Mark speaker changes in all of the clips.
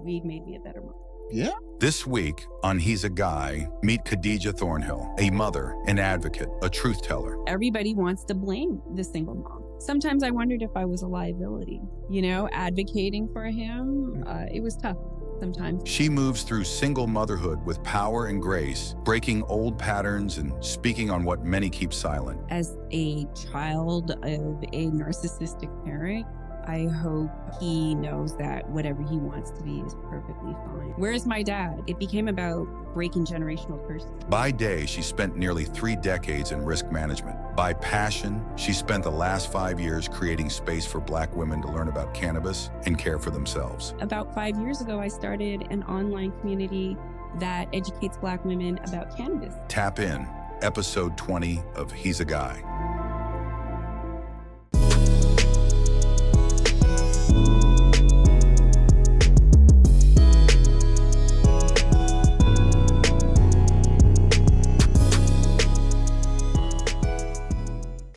Speaker 1: weed made me a better mom.
Speaker 2: Yeah.
Speaker 3: This week on He's a Guy, meet Khadisha Thornhill, a mother, an advocate, a truth teller.
Speaker 1: Everybody wants to blame the single mom. Sometimes I wondered if I was a liability. You know, advocating for him, it was tough sometimes.
Speaker 3: She moves through single motherhood with power and grace, breaking old patterns and speaking on what many keep silent.
Speaker 1: As a child of a narcissistic parent, I hope he knows that whatever he wants to be is perfectly fine. Where's my dad? It became about breaking generational curses.
Speaker 3: By day, she spent nearly 3 decades in risk management. By passion, she spent the last 5 years creating space for Black women to learn about cannabis and care for themselves.
Speaker 1: About 5 years ago, I started an online community that educates Black women about cannabis.
Speaker 3: Tap in, episode 20 of He's a Guy.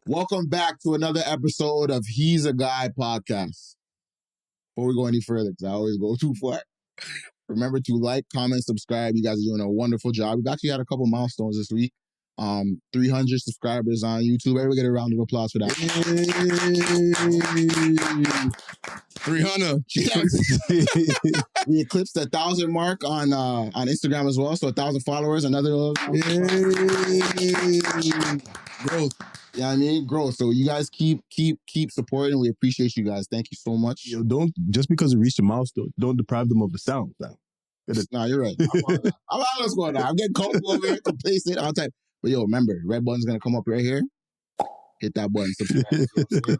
Speaker 2: Welcome back to another episode of He's a Guy podcast. Before we go any further, because I always go too far, remember to like, comment, subscribe. You guys are doing a wonderful job. We've actually had a couple milestones this week. 300 subscribers on YouTube. Everybody get a round of applause for that.
Speaker 4: 300.
Speaker 2: We eclipsed the 1,000 mark on Instagram as well. So 1,000 followers, another growth. Yeah, I mean, growth. So you guys keep supporting. We appreciate you guys. Thank you so much.
Speaker 4: Yo, don't, just because you reached a milestone, don't deprive them of the sound.
Speaker 2: No, you're right. I'm on what's going on. I'm getting comfortable over here, complacent all the time. But yo, remember, red button's gonna come up right here. Hit that button. Subscribe. The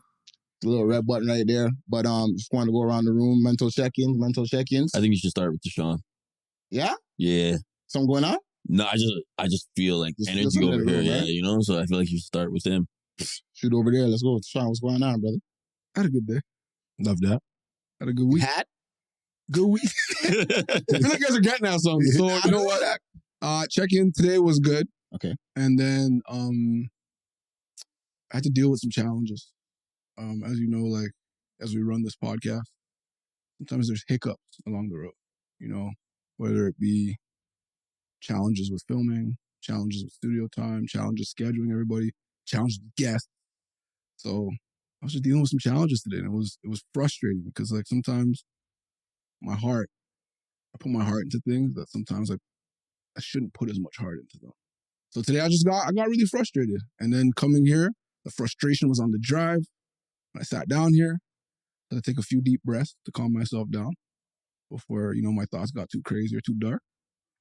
Speaker 2: little red button right there. But just wanted to go around the room, mental check-ins.
Speaker 5: I think you should start with Deshaun.
Speaker 2: Yeah?
Speaker 5: Yeah.
Speaker 2: Something going on?
Speaker 5: No, I just feel like
Speaker 2: Just
Speaker 5: energy
Speaker 2: feel
Speaker 5: over
Speaker 2: something
Speaker 5: here,
Speaker 2: in the room,
Speaker 5: yeah,
Speaker 2: right?
Speaker 5: you know? So I feel like you should start with him.
Speaker 2: Shoot over there. Let's go. Sean, what's going on, brother?
Speaker 4: I had a good day. Love that. Had a good week. Good week. I feel like you guys are getting at something. So, you know what? Check-in today was good.
Speaker 2: Okay.
Speaker 4: And then I had to deal with some challenges. As you know, like, as we run this podcast, sometimes there's hiccups along the road, you know, whether it be challenges with filming, challenges with studio time, challenges scheduling everybody, challenges with guests. So I was just dealing with some challenges today, and it was frustrating because, like, sometimes I put my heart into things that sometimes I shouldn't put as much heart into them. So today I got really frustrated. And then coming here, the frustration was on the drive. I sat down here, had to take a few deep breaths to calm myself down before, you know, my thoughts got too crazy or too dark.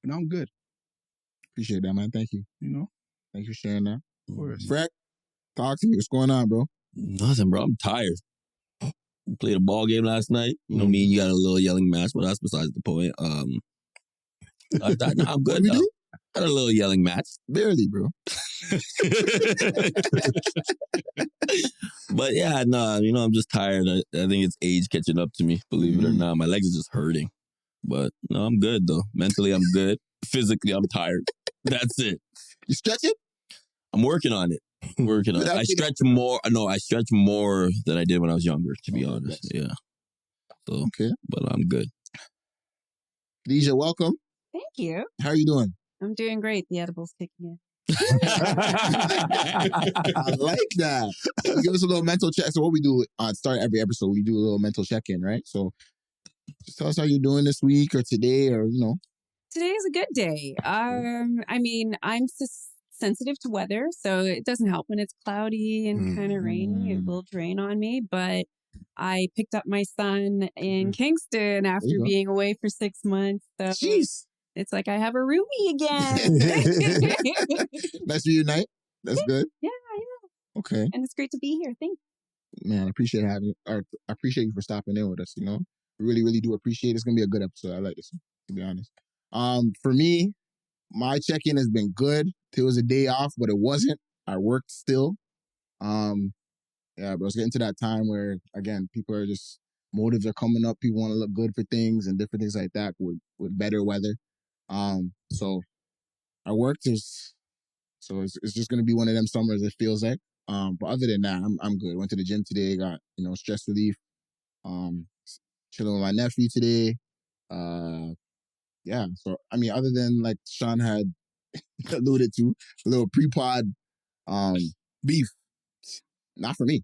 Speaker 4: And now I'm good.
Speaker 2: Appreciate that, man. Thank you.
Speaker 4: You know?
Speaker 2: Thanks for sharing that.
Speaker 4: Of course.
Speaker 2: Freck, talk to me. What's going on, bro?
Speaker 5: Nothing, bro. I'm tired. We played a ball game last night. You know, me and you got a little yelling match, but that's besides the point. I'm good.
Speaker 2: What do?
Speaker 5: Had a little yelling match.
Speaker 2: Barely, bro.
Speaker 5: But yeah, no, you know, I'm just tired. I think it's age catching up to me, believe it or not. My legs are just hurting. But no, I'm good though. Mentally, I'm good. Physically, I'm tired. That's it.
Speaker 2: You stretching?
Speaker 5: I'm working on it. I stretch more. No, I stretch more than I did when I was younger, to be honest. Yeah. So,
Speaker 2: okay.
Speaker 5: But I'm good.
Speaker 2: Khadisha, welcome.
Speaker 1: Thank you.
Speaker 2: How are you doing?
Speaker 1: I'm doing great. The edible's kicking in.
Speaker 2: I like that. Give us a little mental check. So what we do start every episode, we do a little mental check-in, right? So just tell us how you're doing this week or today or, you know.
Speaker 1: Today is a good day. I mean, I'm sensitive to weather, so it doesn't help when it's cloudy and kind of rainy. It will drain on me, but I picked up my son in Kingston after being away for 6 months. So
Speaker 2: Jeez.
Speaker 1: It's like I have a roomie again.
Speaker 2: Nice to reunite. That's good.
Speaker 1: Yeah.
Speaker 2: Okay.
Speaker 1: And it's great to be here. Thanks.
Speaker 2: Man, I appreciate I appreciate you for stopping in with us, you know. Really, really do appreciate it. It's gonna be a good episode. I like this one, to be honest. For me, my check-in has been good. It was a day off, but it wasn't. I worked still. Yeah, but I was getting to that time where, again, people are just, motives are coming up. People want to look good for things and different things like that with better weather. So I worked. So it's just going to be one of them summers, it feels like. But other than that, I'm good. Went to the gym today, got, you know, stress relief. Chilling with my nephew today. Yeah. So I mean, other than like Sean had alluded to, a little pre-pod beef. Not for me.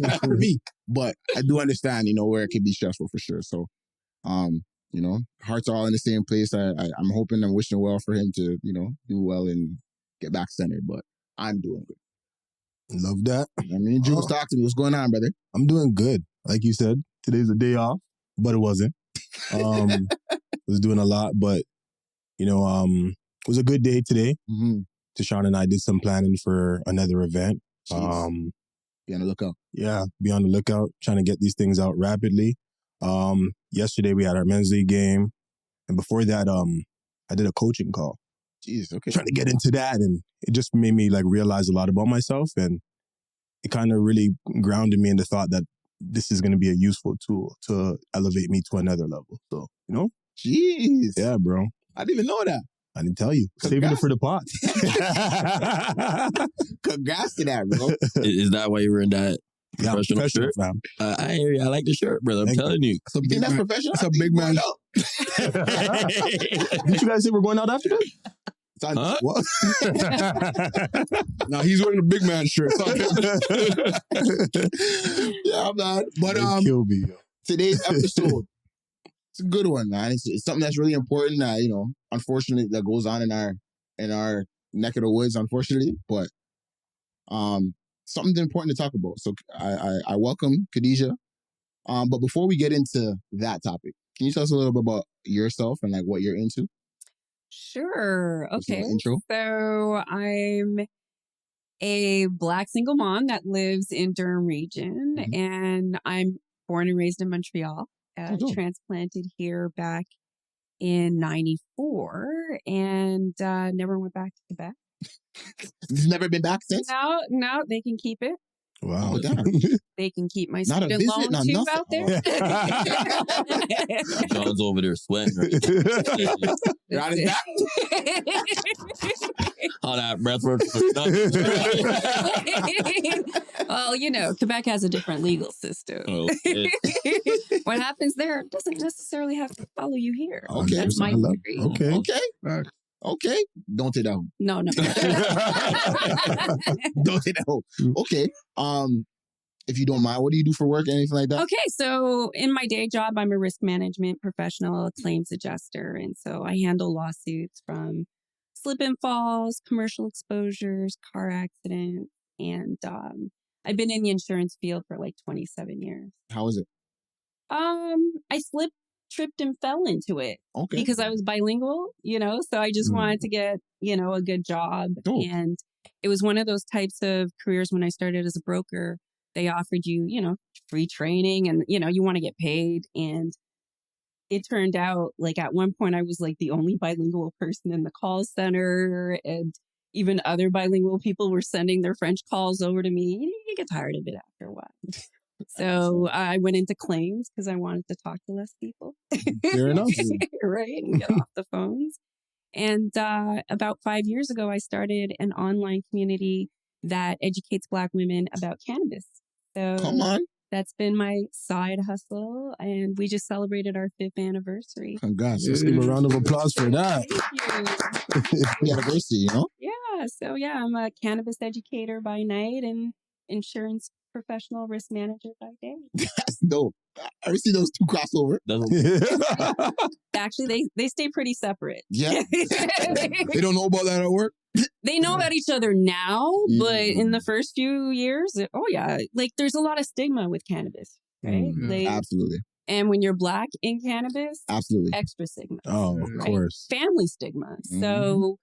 Speaker 2: Not for me. But I do understand, where it can be stressful for sure. So, hearts are all in the same place. I'm hoping and wishing well for him to, do well and get back centered. But I'm doing good.
Speaker 6: Love that.
Speaker 2: I mean, Jules, talk to me. What's going on, brother?
Speaker 6: I'm doing good. Like you said, today's a day off, but it wasn't. Was doing a lot, but, it was a good day today.
Speaker 2: Mm-hmm.
Speaker 6: Tashawn and I did some planning for another event.
Speaker 2: Be on the lookout.
Speaker 6: Yeah, be on the lookout, trying to get these things out rapidly. Yesterday we had our men's league game. And before that, I did a coaching call.
Speaker 2: Jeez, okay.
Speaker 6: Trying to get into that. And it just made me realize a lot about myself. And it kind of really grounded me in the thought that this is going to be a useful tool to elevate me to another level. So,
Speaker 2: Jeez.
Speaker 6: Yeah, bro.
Speaker 2: I didn't even know that.
Speaker 6: I didn't tell you. Saving it for the pot.
Speaker 2: Congrats to that, bro.
Speaker 5: Is that why you were in that professional shirt?
Speaker 6: Fam.
Speaker 5: I hear you. I like the shirt, brother. I'm telling you.
Speaker 2: You think that's professional?
Speaker 4: That's a big man.
Speaker 6: Did you guys say we're going out after this?
Speaker 5: Huh?
Speaker 6: What?
Speaker 4: No, he's wearing a big man shirt.
Speaker 2: Yeah, man. But
Speaker 6: Kill me, yo.
Speaker 2: Today's episode, it's a good one, man. It's something that's really important that, unfortunately, that goes on in our neck of the woods, unfortunately. But something important to talk about. So I welcome Khadisha. But before we get into that topic, can you tell us a little bit about yourself and what you're into?
Speaker 1: Sure. Okay.
Speaker 2: Intro.
Speaker 1: So I'm a Black single mom that lives in Durham region, and I'm born and raised in Montreal. Transplanted here back in '94, and never went back to Quebec.
Speaker 2: You've never been back since?
Speaker 1: No, they can keep it.
Speaker 6: Wow.
Speaker 1: They can keep my
Speaker 2: Not a
Speaker 1: student
Speaker 2: visit,
Speaker 1: loan
Speaker 2: not
Speaker 1: too
Speaker 2: nothing.
Speaker 1: out there.
Speaker 5: John's over there sweating.
Speaker 2: You're out of that?
Speaker 5: All that breath work.
Speaker 1: Well, Quebec has a different legal system.
Speaker 5: Okay.
Speaker 1: What happens there doesn't necessarily have to follow you here.
Speaker 2: Okay.
Speaker 1: That's my degree.
Speaker 6: Okay.
Speaker 2: Okay. Don't take that home.
Speaker 1: No.
Speaker 2: Don't take that home. Okay. If you don't mind, what do you do for work? Anything like that?
Speaker 1: Okay, so in my day job, I'm a risk management professional, a claims adjuster. And so I handle lawsuits from slip and falls, commercial exposures, car accidents. And I've been in the insurance field for 27 years.
Speaker 2: How is it?
Speaker 1: I slipped, tripped, and fell into it.
Speaker 2: Okay.
Speaker 1: Because I was bilingual, so I just wanted to get, a good job.
Speaker 2: Oh.
Speaker 1: And it was one of those types of careers when I started as a broker. They offered you, free training and, you want to get paid. And it turned out at one point I was the only bilingual person in the call center, and even other bilingual people were sending their French calls over to me. You get tired of it after a while. So I went into claims because I wanted to talk to less people.
Speaker 6: Fair enough.
Speaker 1: Right. And get off the phones. And about 5 years ago, I started an online community that educates Black women about cannabis. So
Speaker 2: Come on.
Speaker 1: that's been my side hustle. And we just celebrated our 5th anniversary.
Speaker 2: Congrats.
Speaker 6: Let's give a round of applause for that.
Speaker 1: Thank you.
Speaker 2: The anniversary,
Speaker 1: Yeah. So I'm a cannabis educator by night and insurance professional risk manager by day.
Speaker 2: That's dope. I ever see those two crossover?
Speaker 1: Actually, they stay pretty separate.
Speaker 2: Yeah.
Speaker 4: They don't know about that at work?
Speaker 1: They know about each other now, but in the first few years, there's a lot of stigma with cannabis, right?
Speaker 2: Absolutely.
Speaker 1: And when you're Black in cannabis,
Speaker 2: Absolutely.
Speaker 1: extra stigma.
Speaker 6: Oh, of course.
Speaker 1: Family stigma. So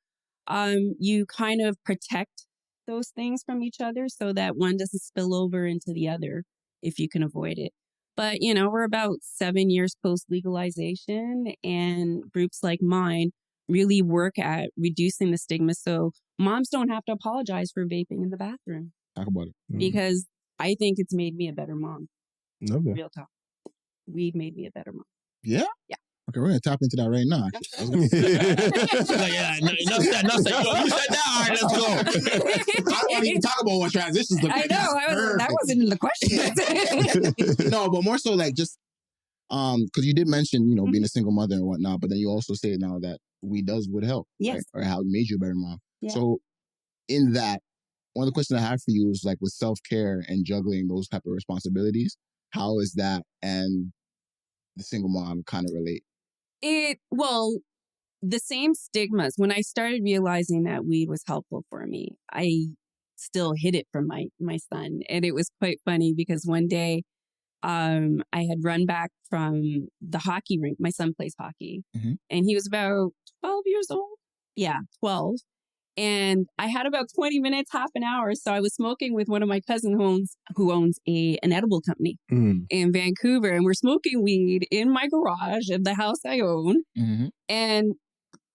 Speaker 1: you kind of protect those things from each other so that one doesn't spill over into the other if you can avoid it. But, we're about 7 years post legalization, and groups like mine really work at reducing the stigma so moms don't have to apologize for vaping in the bathroom.
Speaker 2: Talk about it.
Speaker 1: Because I think it's made me a better mom.
Speaker 6: Okay.
Speaker 1: Real talk. Weed made me a better mom.
Speaker 2: Yeah?
Speaker 1: Yeah.
Speaker 2: Okay, we're going to tap into that right now.
Speaker 5: Enough said. Yo, you said that. All right, let's go.
Speaker 2: I don't want to even talk about what transitions look like.
Speaker 1: I know. That wasn't in the question.
Speaker 2: No, but more so just Because you did mention, being a single mother and whatnot, but then you also say now that weed would help,
Speaker 1: Yes.
Speaker 2: right? Or how it made you a better mom.
Speaker 1: Yeah.
Speaker 2: So in that, one of the questions I have for you is like with self-care and juggling those type of responsibilities, how is that and the single mom kind of relate?
Speaker 1: The same stigmas. When I started realizing that weed was helpful for me, I still hid it from my son. And it was quite funny because one day I had run back from the hockey rink. My son plays hockey, and he was about 12 years old. Yeah, 12. And I had about 20 minutes, half an hour. So I was smoking with one of my cousins who owns an edible company in Vancouver. And we're smoking weed in my garage of the house I own. And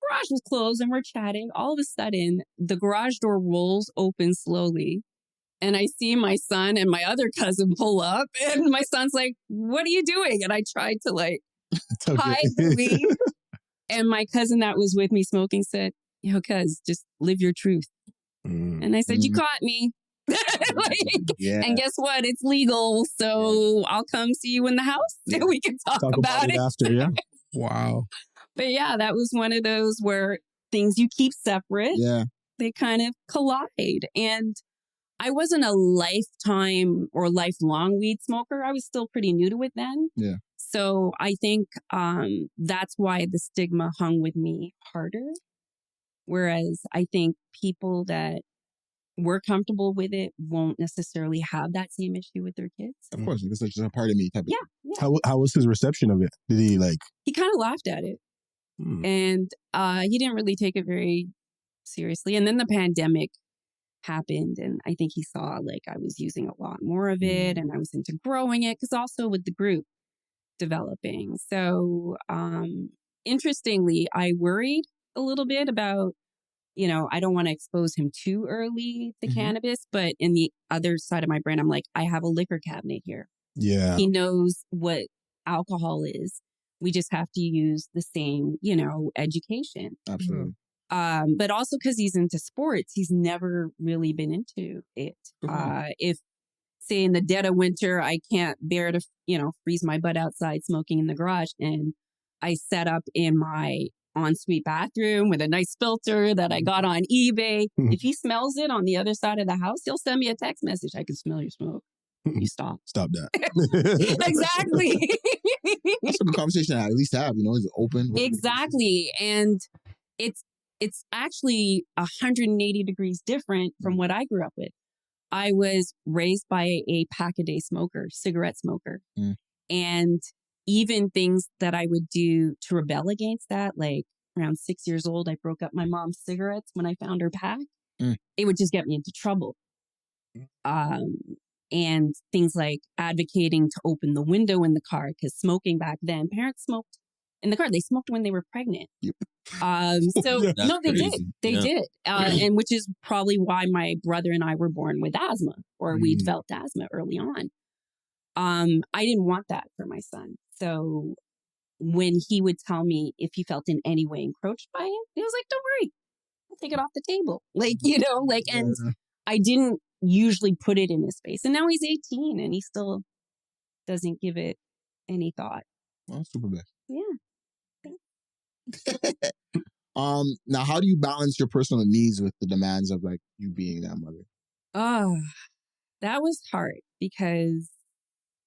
Speaker 1: garage was closed and we're chatting. All of a sudden, the garage door rolls open slowly. And I see my son and my other cousin pull up. And my son's like, "What are you doing?" And I tried to hide the weed. And my cousin that was with me smoking said, "Yo, cuz, just live your truth." And I said, "You caught me." And guess what? It's legal. So I'll come see you in the house and we can talk about it
Speaker 6: after. Yeah.
Speaker 4: Wow.
Speaker 1: But yeah, that was one of those where things you keep separate, they kind of collide. And I wasn't a lifetime or lifelong weed smoker. I was still pretty new to it then.
Speaker 2: Yeah.
Speaker 1: So I think that's why the stigma hung with me harder. Whereas I think people that were comfortable with it won't necessarily have that same issue with their kids.
Speaker 2: Of course, it's just a part of me type of
Speaker 1: thing.
Speaker 6: How was his reception of it? Did he
Speaker 1: He kind of laughed at it. And he didn't really take it very seriously. And then the pandemic happened and I think he saw I was using a lot more of it and I was into growing it because also with the group developing. So interestingly, I worried a little bit about, I don't want to expose him too early to cannabis, but in the other side of my brain, I'm like, I have a liquor cabinet here.
Speaker 6: Yeah.
Speaker 1: He knows what alcohol is. We just have to use the same, education.
Speaker 2: Absolutely.
Speaker 1: But also because he's into sports, he's never really been into it. If, say, in the dead of winter, I can't bear to, freeze my butt outside smoking in the garage, and I set up in my ensuite bathroom with a nice filter that I got on eBay. If he smells it on the other side of the house, he'll send me a text message. "I can smell your smoke. You stop."
Speaker 6: Stop that.
Speaker 1: Exactly.
Speaker 2: That's a conversation I at least have, is open.
Speaker 1: Exactly. And it's actually 180 degrees different from what I grew up with. I was raised by a pack-a-day smoker, cigarette smoker. And even things that I would do to rebel against that, around 6 years old, I broke up my mom's cigarettes when I found her pack. It would just get me into trouble. And things like advocating to open the window in the car, because smoking back then, parents smoked in the car. They smoked when they were pregnant.
Speaker 2: Yep.
Speaker 1: So no, they
Speaker 5: crazy.
Speaker 1: did. They did. And which is probably why my brother and I were born with asthma, or we developed asthma early on. I didn't want that for my son. So when he would tell me if he felt in any way encroached by it, he was like, "Don't worry, I'll take it off the table." And I didn't usually put it in his face. And now he's 18 and he still doesn't give it any thought.
Speaker 2: Well, super bad.
Speaker 1: Yeah.
Speaker 2: Now, how do you balance your personal needs with the demands of you being that mother?
Speaker 1: Oh, that was hard because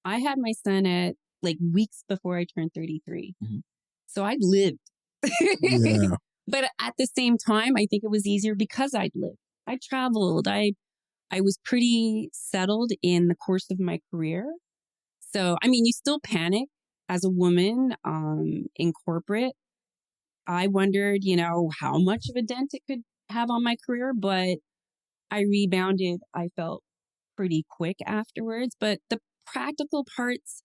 Speaker 1: I had my son at weeks before I turned 33. So I'd lived.
Speaker 6: Yeah.
Speaker 1: But at the same time, I think it was easier because I'd lived. I traveled. I was pretty settled in the course of my career. So, you still panic as a woman in corporate. I wondered, how much of a dent it could have on my career, but I rebounded. I felt pretty quick afterwards. But the practical parts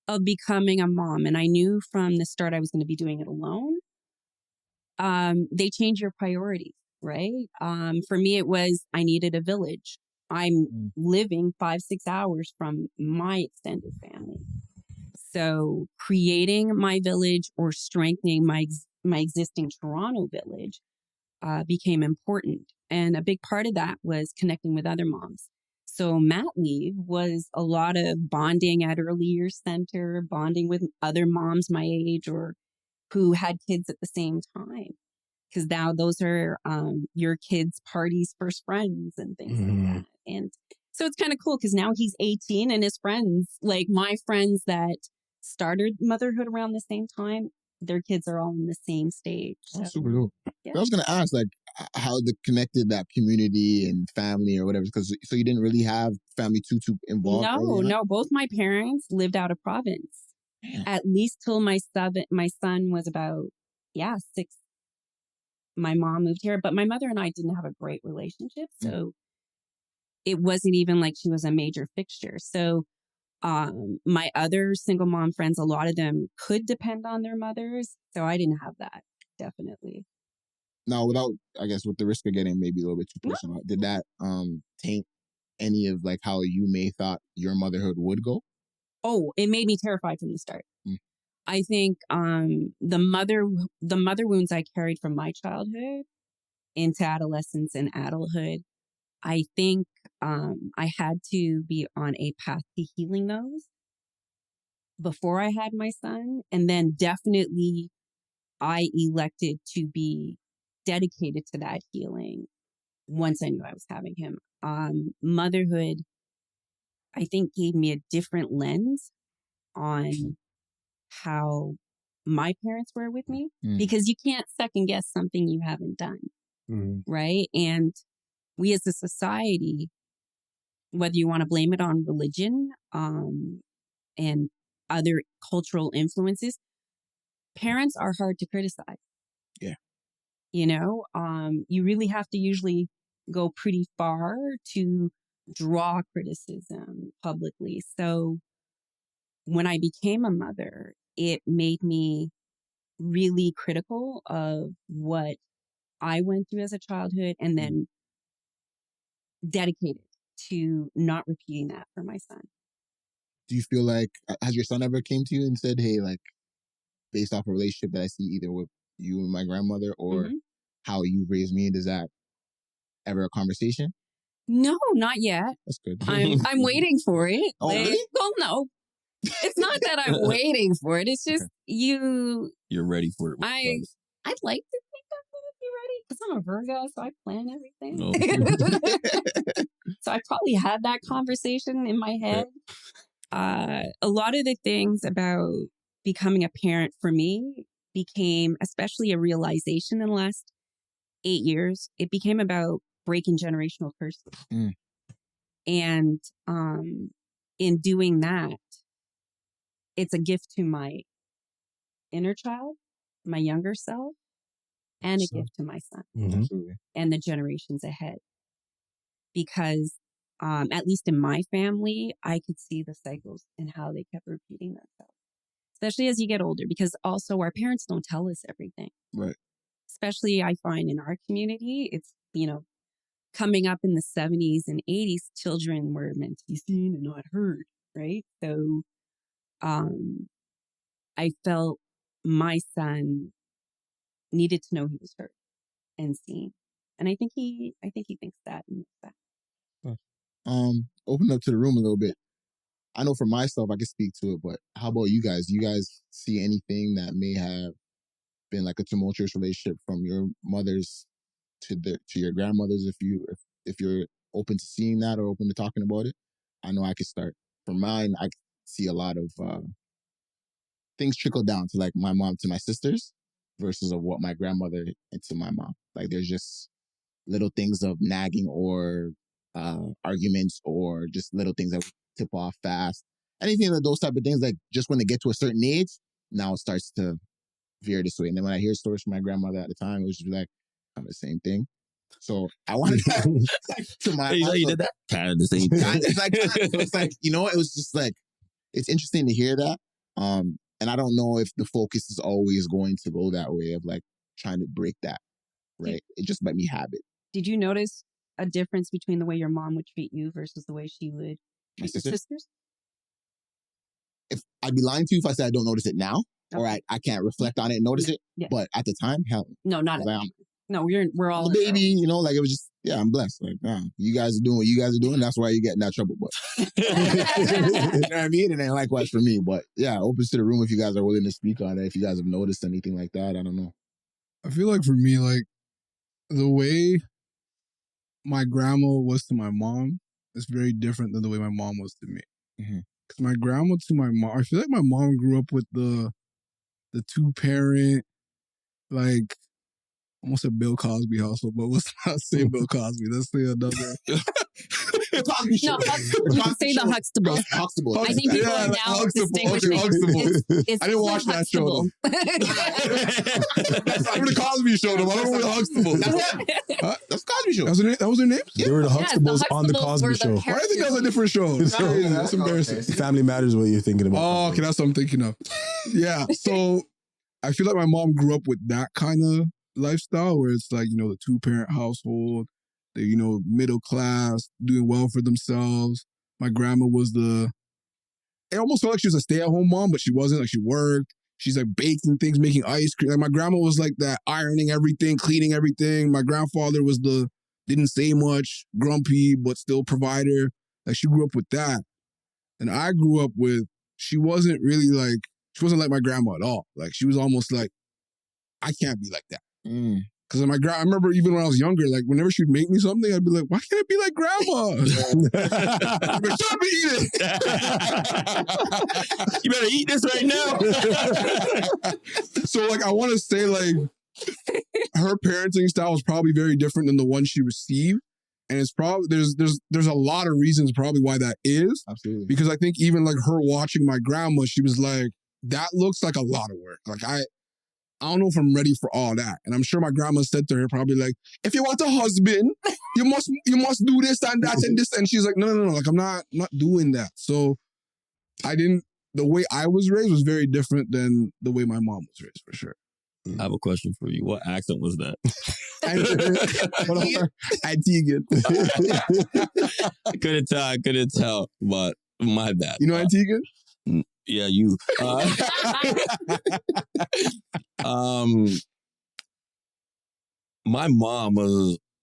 Speaker 1: of becoming a mom, and I knew from the start I was going to be doing it alone, they change your priorities, right? For me, it was I needed a village. I'm living 5-6 hours from my extended family. So creating my village or strengthening my existing Toronto village became important. And a big part of that was connecting with other moms. So mat leave was a lot of bonding at early years center, bonding with other moms my age or who had kids at the same time. Because now those are your kids' parties' first friends and things like that. And so it's kind of cool because now he's 18 and his friends, like my friends that started motherhood around the same time, their kids are all in the same stage. So,
Speaker 2: super dope.
Speaker 1: Yeah.
Speaker 2: But I was going to ask, like, how the connected that community and family or whatever, because so you didn't really have family too involved?
Speaker 1: No. Both my parents lived out of province.
Speaker 2: Damn.
Speaker 1: At least till my son was about, 6. My mom moved here, but my mother and I didn't have a great relationship. So it wasn't even like she was a major fixture. So my other single mom friends, a lot of them could depend on their mothers. So I didn't have that, definitely.
Speaker 2: Now, without, I guess, with the risk of getting maybe a little bit too personal, did that taint any of like how you may thought your motherhood would go?
Speaker 1: Oh, it made me terrified from the start. I think the mother wounds I carried from my childhood into adolescence and adulthood, I think I had to be on a path to healing those before I had my son. And then definitely I elected to be dedicated to that healing once I knew I was having him. Motherhood, I think, gave me a different lens on how my parents were with me because you can't second guess something you haven't done. Right. And we as a society, whether you want to blame it on religion and other cultural influences, parents are hard to criticize.
Speaker 2: Yeah.
Speaker 1: You know, you really have to usually go pretty far to draw criticism publicly. So when I became a mother, it made me really critical of what I went through as a childhood and then dedicated to not repeating that for my son.
Speaker 2: Do you feel like, has your son ever came to you and said, hey, like, based off a relationship that I see either with you and my grandmother or how you raised me, does that ever a conversation?
Speaker 1: No, not yet.
Speaker 2: That's good.
Speaker 1: I'm waiting for it.
Speaker 2: Oh, really?
Speaker 1: Well, no. It's not that I'm waiting for it. It's just you're
Speaker 5: ready for it.
Speaker 1: I'd like to think I'm going to be ready because I'm a Virgo, so I plan everything.
Speaker 5: Oh.
Speaker 1: So I probably had that conversation in my head. A lot of the things about becoming a parent for me became, especially a realization in the last 8 years, it became about breaking generational curses. And in doing that, it's a gift to my inner child, my younger self, and a gift to my son and the generations ahead. Because at least in my family, I could see the cycles and how they kept repeating themselves, especially as you get older, because also our parents don't tell us everything.
Speaker 2: Right.
Speaker 1: Especially I find in our community, it's, coming up in the 70s and 80s, children were meant to be seen and not heard. Right. So I felt my son needed to know he was heard and seen. And I think he thinks that and that.
Speaker 2: Open up to the room a little bit. I know for myself, I can speak to it, but how about you guys? Do you guys see anything that may have been like a tumultuous relationship from your mothers to your grandmothers? If you're open to seeing that or open to talking about it, I know I could start. For mine, I see a lot of things trickle down to like my mom to my sisters versus of what my grandmother and to my mom. Like there's just little things of nagging or arguments or just little things that tip off fast. Anything of those type of things, like just when they get to a certain age, now it starts to veer this way. And then when I hear stories from my grandmother at the time, it was just like, kind of the same thing. So I wanted to my
Speaker 5: you did that? Kind of the same thing.
Speaker 2: It's like, it was just like, it's interesting to hear that. And I don't know if the focus is always going to go that way of like trying to break that, right? It just might be habit.
Speaker 1: Did you notice a difference between the way your mom would treat you versus the way she would treat your sisters?
Speaker 2: If I'd be lying to you if I said I don't notice it now, or I can't reflect on it and notice it. Yeah. But at the time, hell
Speaker 1: no, not at the time. No, we're all
Speaker 2: the baby, you know, like it was just, yeah, I'm blessed. Like, nah, you guys are doing what you guys are doing. That's why you get in that trouble. But you know what I mean? And then likewise for me. But yeah, opens to the room if you guys are willing to speak on it. If you guys have noticed anything like that, I don't know.
Speaker 4: I feel like for me, like the way my grandma was to my mom is very different than the way my mom was to me. Because my grandma to my mom, I feel like my mom grew up with the 2-parent, like, almost a Bill Cosby household, but let's not say Bill Cosby. Let's say another.
Speaker 2: Cosby show.
Speaker 1: No, you can say the Huxtables.
Speaker 2: Huxtables.
Speaker 1: I think people are now distinguishing.
Speaker 4: I didn't watch that show, though. I'm the Cosby Show, though. I don't know what Huxtables.
Speaker 2: That's Cosby Show.
Speaker 4: That was their name?
Speaker 6: They were the Huxtables on the Cosby Show.
Speaker 4: Why do you think that was a different show? That's embarrassing.
Speaker 2: Okay.
Speaker 6: Family Matters, what you're thinking about.
Speaker 4: Oh, okay, that's what I'm thinking of. Yeah, so I feel like my mom grew up with that kind of lifestyle where it's like, you know, the 2-parent household, the, you know, middle class, doing well for themselves. My grandma was it almost felt like she was a stay-at-home mom, but she wasn't. Like, she worked. She's like baking things, making ice cream. Like, my grandma was like that, ironing everything, cleaning everything. My grandfather was didn't say much, grumpy, but still provider. Like, she grew up with that. And I grew up with, she wasn't like my grandma at all. Like, she was almost like, I can't be like that. Because I remember even when I was younger, like whenever she'd make me something, I'd be like, why can't it be like grandma? But shut up and eat it.
Speaker 5: You better eat this right now.
Speaker 4: So like, I want to say like, her parenting style was probably very different than the one she received. And it's probably, there's a lot of reasons probably why that is.
Speaker 2: Absolutely.
Speaker 4: Because I think even like her watching my grandma, she was like, that looks like a lot of work. Like I don't know if I'm ready for all that. And I'm sure my grandma said to her probably like, if you want a husband, you must do this and that and this. And she's like, no. Like, I'm not doing that. So the way I was raised was very different than the way my mom was raised, for sure.
Speaker 5: I have a question for you. What accent was that?
Speaker 4: Antiguan.
Speaker 5: I couldn't tell, but my bad.
Speaker 4: You know Antiguan?
Speaker 5: Yeah, you. My mom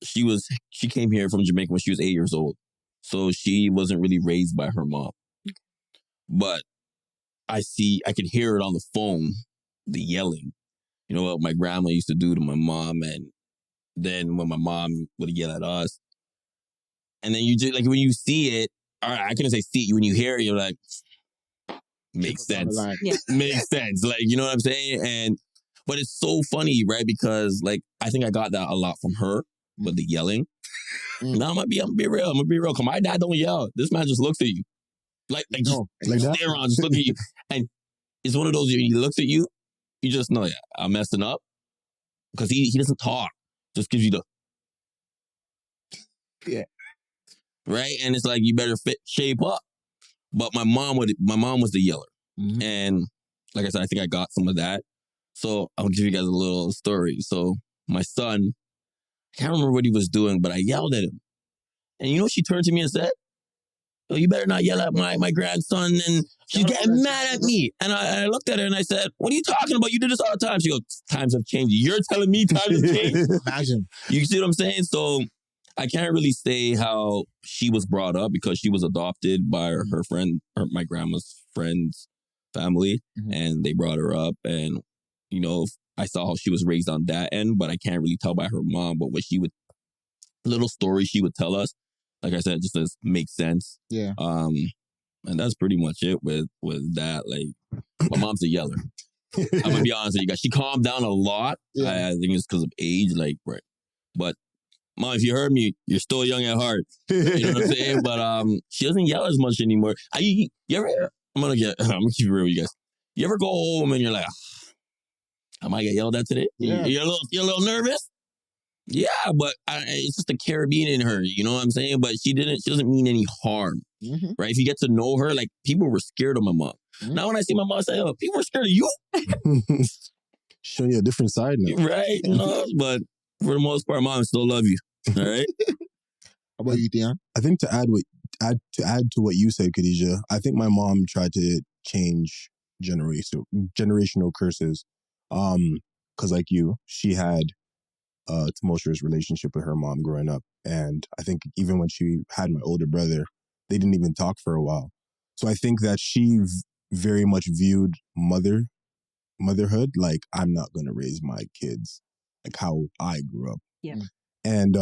Speaker 5: she came here from Jamaica when she was 8 years old. So she wasn't really raised by her mom. But I could hear it on the phone, the yelling. You know what my grandma used to do to my mom, and then when my mom would yell at us. And then you just, like, when you see it, or I couldn't say see it, when you hear it, you're like, makes sense.
Speaker 1: Yeah.
Speaker 5: Makes sense. Like, you know what I'm saying? But it's so funny, right? Because like, I think I got that a lot from her, with the yelling. Now I'm gonna be real. Cause my dad don't yell. This man just looks at you. Like just stare around, just look at you. And it's one of those, when he looks at you, you just know, yeah, I'm messing up. Because he doesn't talk. Just gives you the,
Speaker 2: yeah.
Speaker 5: Right? And it's like, you better shape up. But my mom was the yeller.
Speaker 2: Mm-hmm.
Speaker 5: And like I said, I think I got some of that. So I'll give you guys a little story. So my son, I can't remember what he was doing, but I yelled at him. And you know, she turned to me and said, oh, you better not yell at my grandson. And she's getting mad at me. And I looked at her and I said, what are you talking about? You do this all the time. She goes, times have changed. You're telling me times have changed?
Speaker 2: Imagine.
Speaker 5: You see what I'm saying? So I can't really say how she was brought up because she was adopted by her friend, my grandma's friend's family.
Speaker 2: Mm-hmm.
Speaker 5: And they brought her up. And, you know, I saw how she was raised on that end, but I can't really tell by her mom. But what little stories she would tell us, like I said, just does make sense.
Speaker 2: Yeah.
Speaker 5: And that's pretty much it with that. Like, my mom's a yeller. I'm gonna be honest with you guys. She calmed down a lot.
Speaker 2: Yeah.
Speaker 5: I think it's because of age, like, right. But Mom, if you heard me, you're still young at heart. You know what I'm saying? But she doesn't yell as much anymore. You ever? I'm gonna keep it real with you guys. You ever go home and you're like, I might get yelled at today?
Speaker 2: Yeah.
Speaker 5: You're a little nervous? Yeah, but it's just the Caribbean in her, you know what I'm saying? But she doesn't mean any harm, right? If you get to know her, like, people were scared of my mom. Now when I see my mom, I say, oh, people were scared of you?
Speaker 6: Showing you a different side now.
Speaker 5: Right? You know, but for the most part, Mom, I still love you, all right?
Speaker 2: How about you, Theon?
Speaker 6: I think to add to what you said, Khadisha, I think my mom tried to change generational curses. Because like you, she had a tumultuous relationship with her mom growing up. And I think even when she had my older brother, they didn't even talk for a while. So I think that she very much viewed motherhood like, I'm not going to raise my kids like how I grew up.
Speaker 1: Yeah.
Speaker 6: And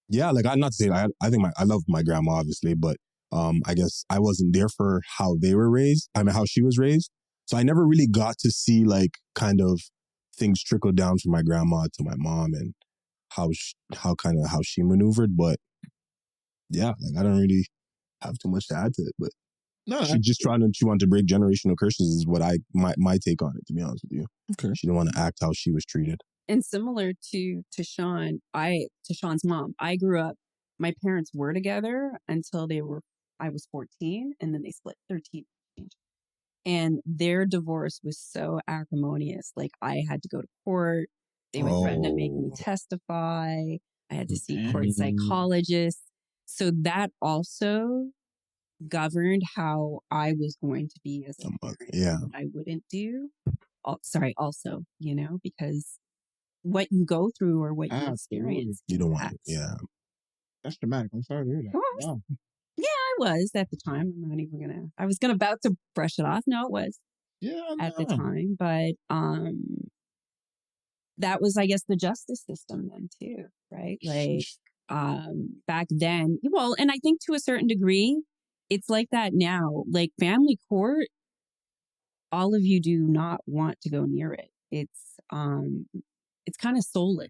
Speaker 6: yeah, like I'm not saying I think I love my grandma obviously, but I guess I wasn't there for how they were raised. I mean, how she was raised. So I never really got to see like kind of things trickle down from my grandma to my mom and how she maneuvered. But yeah, like I don't really have too much to add to it. But
Speaker 2: No,
Speaker 6: she wanted to break generational curses is what my take on it, to be honest with you.
Speaker 2: Okay.
Speaker 6: She didn't want to act how she was treated.
Speaker 1: And similar to Sean's mom, I grew up, my parents were together until I was 14, and then they split 13. And their divorce was so acrimonious. Like I had to go to court. They would threaten to make me testify. I had to see court psychologists. So that also governed how I was going to be as a parent.
Speaker 6: Yeah.
Speaker 1: What I wouldn't do. Also, because what you go through or what you experience.
Speaker 6: You don't want it. Yeah.
Speaker 2: That's dramatic. I'm sorry to hear that. Wow.
Speaker 1: Yeah, I was at the time. I was about to brush it off. No, it was.
Speaker 2: Yeah.
Speaker 1: At the time. But that was, I guess, the justice system then too, right? Like back then, well, and I think to a certain degree, it's like that now. Like family court, all of you do not want to go near it. It's kind of soulless.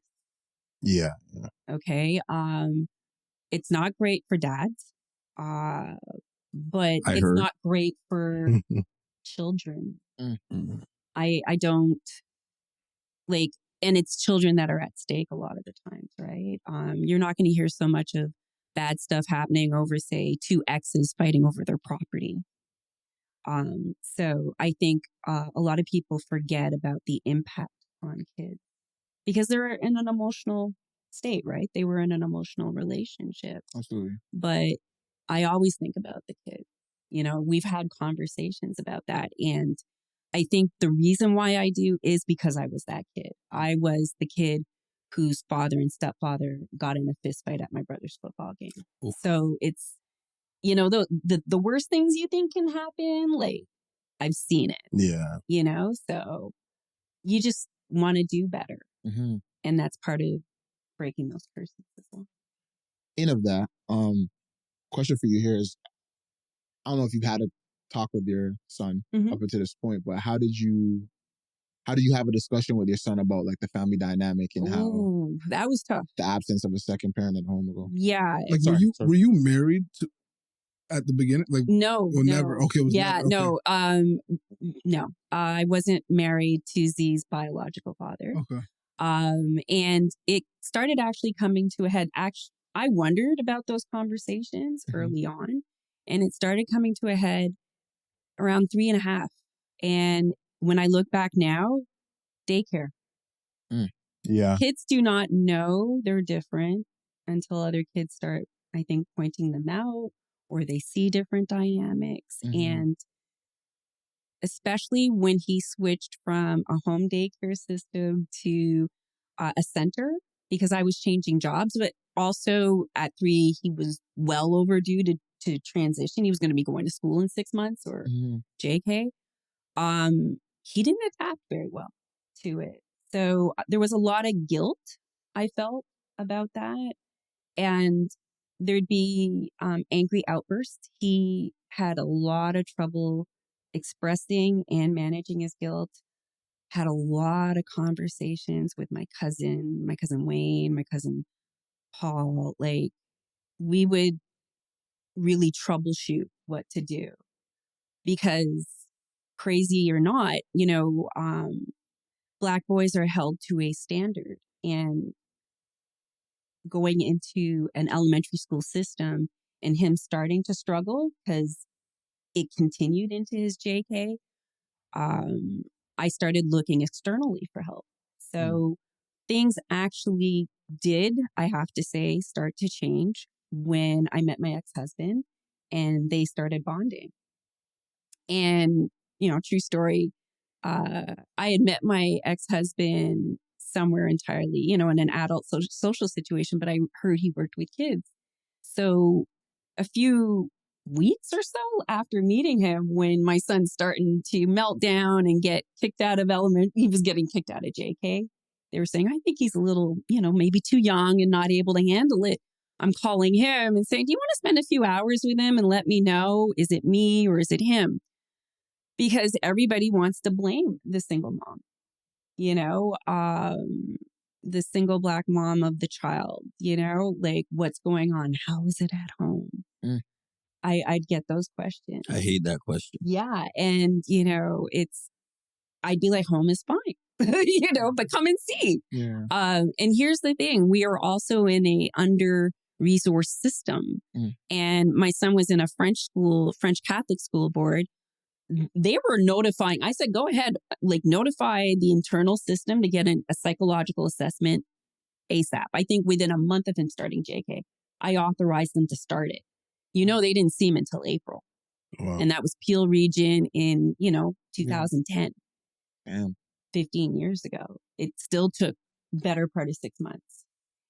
Speaker 6: Yeah.
Speaker 1: Okay. It's not great for dads. But it's not great for children. I don't like, and it's children that are at stake a lot of the times, right? You're not going to hear so much of bad stuff happening over, say, two exes fighting over their property. So I think a lot of people forget about the impact on kids because they're in an emotional state, right? They were in an emotional relationship.
Speaker 2: Absolutely.
Speaker 1: But I always think about the kids. We've had conversations about that. And I think the reason why I do is because I was that kid. I was the kid whose father and stepfather got in a fist fight at my brother's football game. Ooh. So it's, the worst things you think can happen, like I've seen it.
Speaker 6: Yeah.
Speaker 1: So you just want to do better.
Speaker 2: Mm-hmm.
Speaker 1: And that's part of breaking those curses as well.
Speaker 2: In of that, question for you here is, I don't know if you've had a talk with your son up until this point, but how did you have a discussion with your son about like the family dynamic and how
Speaker 1: that was tough,
Speaker 2: the absence of a second parent at home ago?
Speaker 1: Yeah.
Speaker 4: Like, were you married at the beginning? Like,
Speaker 1: no,
Speaker 4: never. Okay, it was never. Okay.
Speaker 1: No. I wasn't married to Z's biological father.
Speaker 4: Okay.
Speaker 1: And it started actually coming to a head. Actually, I wondered about those conversations early on, and it started coming to a head around 3.5. And when I look back now, daycare.
Speaker 6: Yeah.
Speaker 1: Kids do not know they're different until other kids start, I think, pointing them out or they see different dynamics. And especially when he switched from a home daycare system to a center, because I was changing jobs, but also at 3, he was well overdue to transition. He was going to be going to school in 6 months or JK. He didn't adapt very well to it. So there was a lot of guilt I felt about that. And there'd be angry outbursts. He had a lot of trouble expressing and managing his guilt. Had a lot of conversations with my cousin Wayne, my cousin Paul. Like, we would really troubleshoot what to do because, crazy or not, Black boys are held to a standard, and going into an elementary school system and him starting to struggle because it continued into his JK, I started looking externally for help. So things actually did, I have to say, start to change when I met my ex-husband and they started bonding. And, true story, I had met my ex-husband somewhere entirely, you know, in an adult social situation, but I heard he worked with kids. So a few weeks or so after meeting him, when my son's starting to melt down and get kicked out of he was getting kicked out of JK. They were saying, I think he's a little, you know, maybe too young and not able to handle it. I'm calling him and saying, do you want to spend a few hours with him and let me know, is it me or is it him? Because everybody wants to blame the single mom, you know, the single Black mom of the child, you know, like what's going on? How is it at home? I'd get those questions.
Speaker 5: I hate that question.
Speaker 1: Yeah. And, you know, I'd be like, home is fine, you know, but come and see.
Speaker 2: Yeah.
Speaker 1: And here's the thing. We are also in a under-resourced system. And my son was in a French Catholic school board. They were notifying, I said, go ahead, like notify the internal system to get a psychological assessment ASAP. I think within a month of him starting JK, I authorized them to start it. You know, they didn't see him until April.
Speaker 6: Wow.
Speaker 1: And that was Peel region in, you know, 2010.
Speaker 2: Damn.
Speaker 1: 15 years ago. It still took better part of 6 months.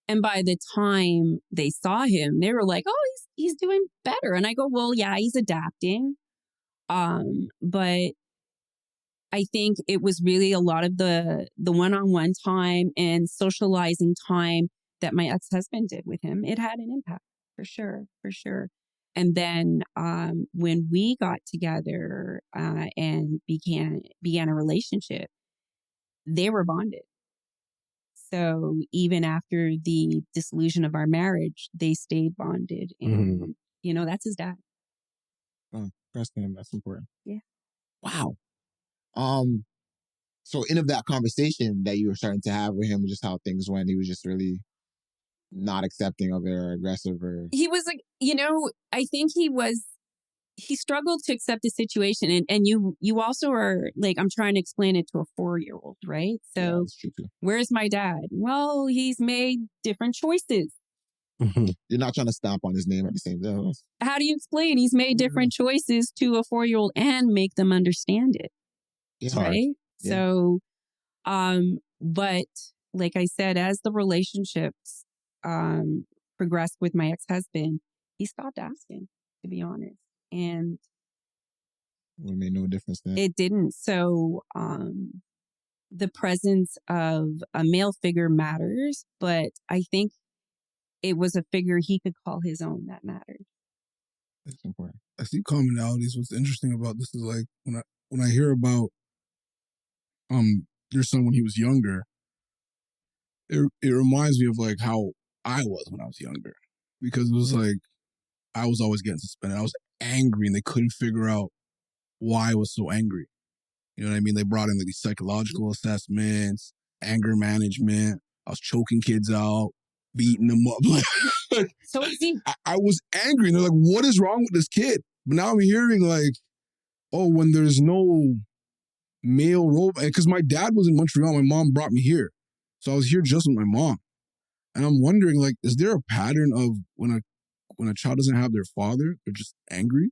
Speaker 1: And by the time they saw him, they were like, oh, he's doing better. And I go, well, yeah, he's adapting. But I think it was really a lot of the one-on-one time and socializing time that my ex-husband did with him. It had an impact for sure. And then when we got together and began a relationship, they were bonded. So even after the dissolution of our marriage, they stayed bonded. And, you know, that's his dad.
Speaker 2: Oh, trust him. That's important.
Speaker 1: Yeah.
Speaker 2: Wow. So in of that conversation that you were starting to have with him, just how things went, he was just really not accepting of it or aggressive or...
Speaker 1: He was like, you know, I think he struggled to accept the situation. And you also are like, I'm trying to explain it to a 4-year-old, right? So
Speaker 2: Yeah, that's true too.
Speaker 1: Where's my dad? Well, he's made different choices.
Speaker 2: You're not trying to stomp on his name at the same time.
Speaker 1: How do you explain he's made different choices to a 4-year-old and make them understand it?
Speaker 2: It's
Speaker 1: right?
Speaker 2: hard. Yeah.
Speaker 1: So, but like I said, as the relationships progressed with my ex-husband, he stopped asking, to be honest. And
Speaker 2: it made no difference then.
Speaker 1: It didn't. So the presence of a male figure matters, but I think it was a figure he could call his own that mattered.
Speaker 2: That's important.
Speaker 4: I see commonalities. What's interesting about this is like when I hear about your son when he was younger, it reminds me of like how I was when I was younger, because it was like I was always getting suspended. I was angry and they couldn't figure out why I was so angry. You know what I mean? They brought in like these psychological assessments, anger management. I was choking kids out, beating them up.
Speaker 1: So easy.
Speaker 4: I was angry and they're like, what is wrong with this kid? But now I'm hearing like, oh, when there's no male role, because my dad was in Montreal, my mom brought me here. So I was here just with my mom. And I'm wondering, like, is there a pattern of when a child doesn't have their father, they're just angry?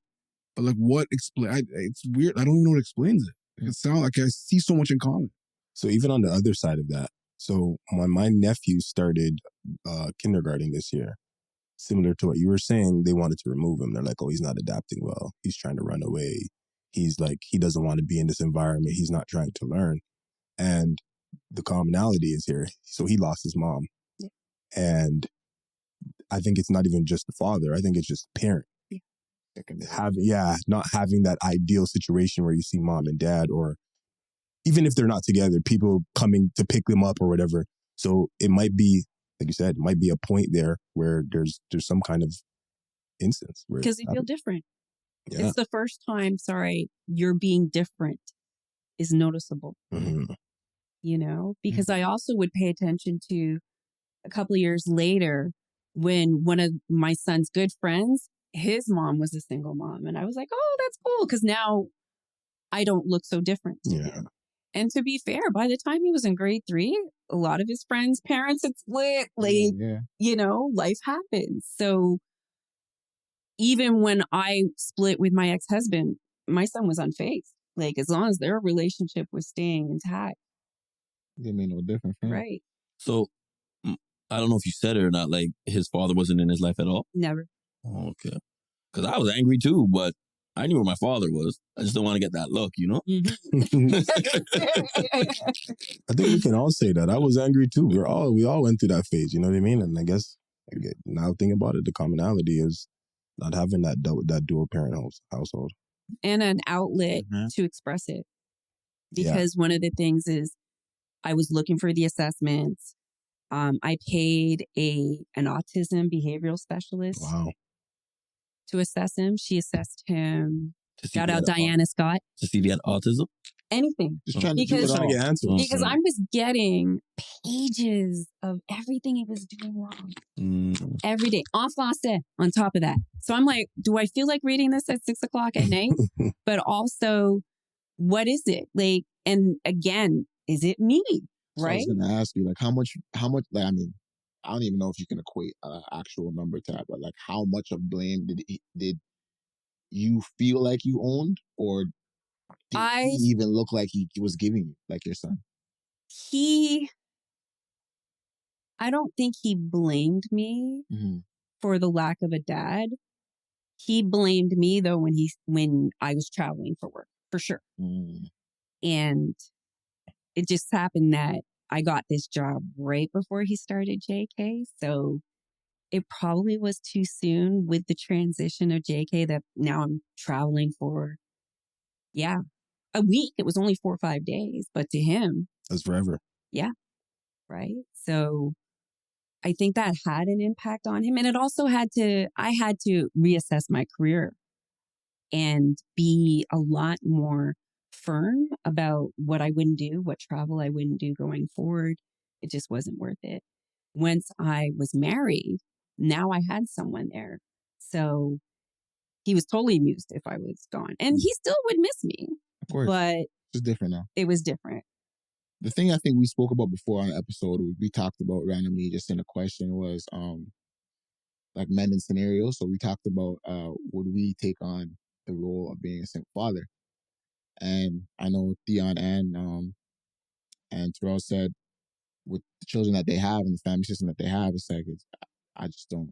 Speaker 4: But like, what it's weird. I don't even know what explains it. It sounds like I see so much in common.
Speaker 6: So even on the other side of that, so when my nephew started kindergarten this year, similar to what you were saying, they wanted to remove him. They're like, oh, he's not adapting well. He's trying to run away. He's like, he doesn't want to be in this environment. He's not trying to learn. And the commonality is here. So he lost his mom.
Speaker 1: Yeah.
Speaker 6: And I think it's not even just the father. I think it's just parent. Yeah. Not having that ideal situation where you see mom and dad, or even if they're not together, people coming to pick them up or whatever. So it might be, like you said, it might be a point there where there's some kind of instance.
Speaker 1: Because they feel different.
Speaker 6: Yeah.
Speaker 1: It's the first time, you're being different is noticeable.
Speaker 6: Mm-hmm.
Speaker 1: You know, because I also would pay attention to a couple of years later when one of my son's good friends, his mom was a single mom. And I was like, oh, that's cool. Because now I don't look so different to him. And to be fair, by the time he was in grade 3, a lot of his friends' parents had split. Like, you know, life happens. So even when I split with my ex-husband, my son was unfazed. Like, as long as their relationship was staying intact,
Speaker 2: They made no difference. Huh?
Speaker 1: Right.
Speaker 5: So I don't know if you said it or not. Like his father wasn't in his life at all.
Speaker 1: Never.
Speaker 5: Oh, okay. Because I was angry too, but I knew where my father was. I just don't want to get that look, you know?
Speaker 6: I think we can all say that. I was angry too. We all went through that phase, you know what I mean? And I guess now thinking about it, the commonality is not having that dual parent household.
Speaker 1: And an outlet to express it. Because one of the things is I was looking for the assessments. I paid an autism behavioral specialist to assess him. She assessed him. Shout out Diana Scott.
Speaker 5: To see if he had autism?
Speaker 1: Anything.
Speaker 2: Just trying to
Speaker 6: get answers.
Speaker 1: Because I was getting pages of everything he was doing wrong. Every day. En français on top of that. So I'm like, do I feel like reading this at 6 o'clock at night? But also, what is it? Like, and again, is it me? Right?
Speaker 2: I was going to ask you, like, how much, like, I mean, I don't even know if you can equate an actual number to that, but like, how much of blame did you feel like you owned, or did he even look like he was giving you, like your son?
Speaker 1: I don't think he blamed me for the lack of a dad. He blamed me though when I was traveling for work, for sure. And it just happened that I got this job right before he started JK. So it probably was too soon with the transition of JK that now I'm traveling for, a week. It was only 4 or 5 days, but to him,
Speaker 6: that's forever.
Speaker 1: Yeah. Right. So I think that had an impact on him. And it also I had to reassess my career and be a lot more firm about what I wouldn't do, what travel I wouldn't do going forward. It just wasn't worth it. Once I was married, now I had someone there. So he was totally amused if I was gone. And he still would miss me.
Speaker 2: Of course.
Speaker 1: But
Speaker 2: it's different now.
Speaker 1: It was different.
Speaker 2: The thing I think we spoke about before on the episode, we talked about randomly just in a question was like men in scenarios. So we talked about would we take on the role of being a single father? And I know Theon and Terrell said with the children that they have and the family system that they have, it's like I just don't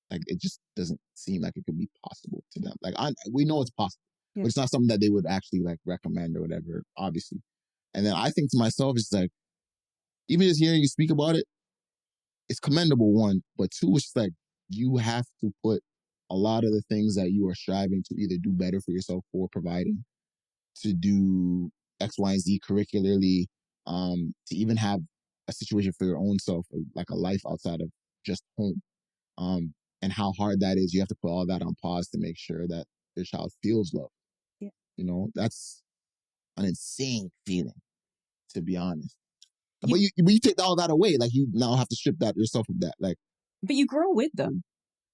Speaker 2: like it. Just doesn't seem like it could be possible to them. Like we know it's possible, but it's not something that they would actually like recommend or whatever. Obviously, and then I think to myself, it's like even just hearing you speak about it, it's commendable. One, but two, it's just like you have to put a lot of the things that you are striving to either do better for yourself or providing, to do X, Y, and Z curricularly, to even have a situation for your own self, like a life outside of just home. And how hard that is. You have to put all that on pause to make sure that your child feels love.
Speaker 1: Yeah.
Speaker 2: You know, that's an insane feeling, to be honest. But you take all that away. Like you now have to strip that yourself of that. Like,
Speaker 1: but you grow with them.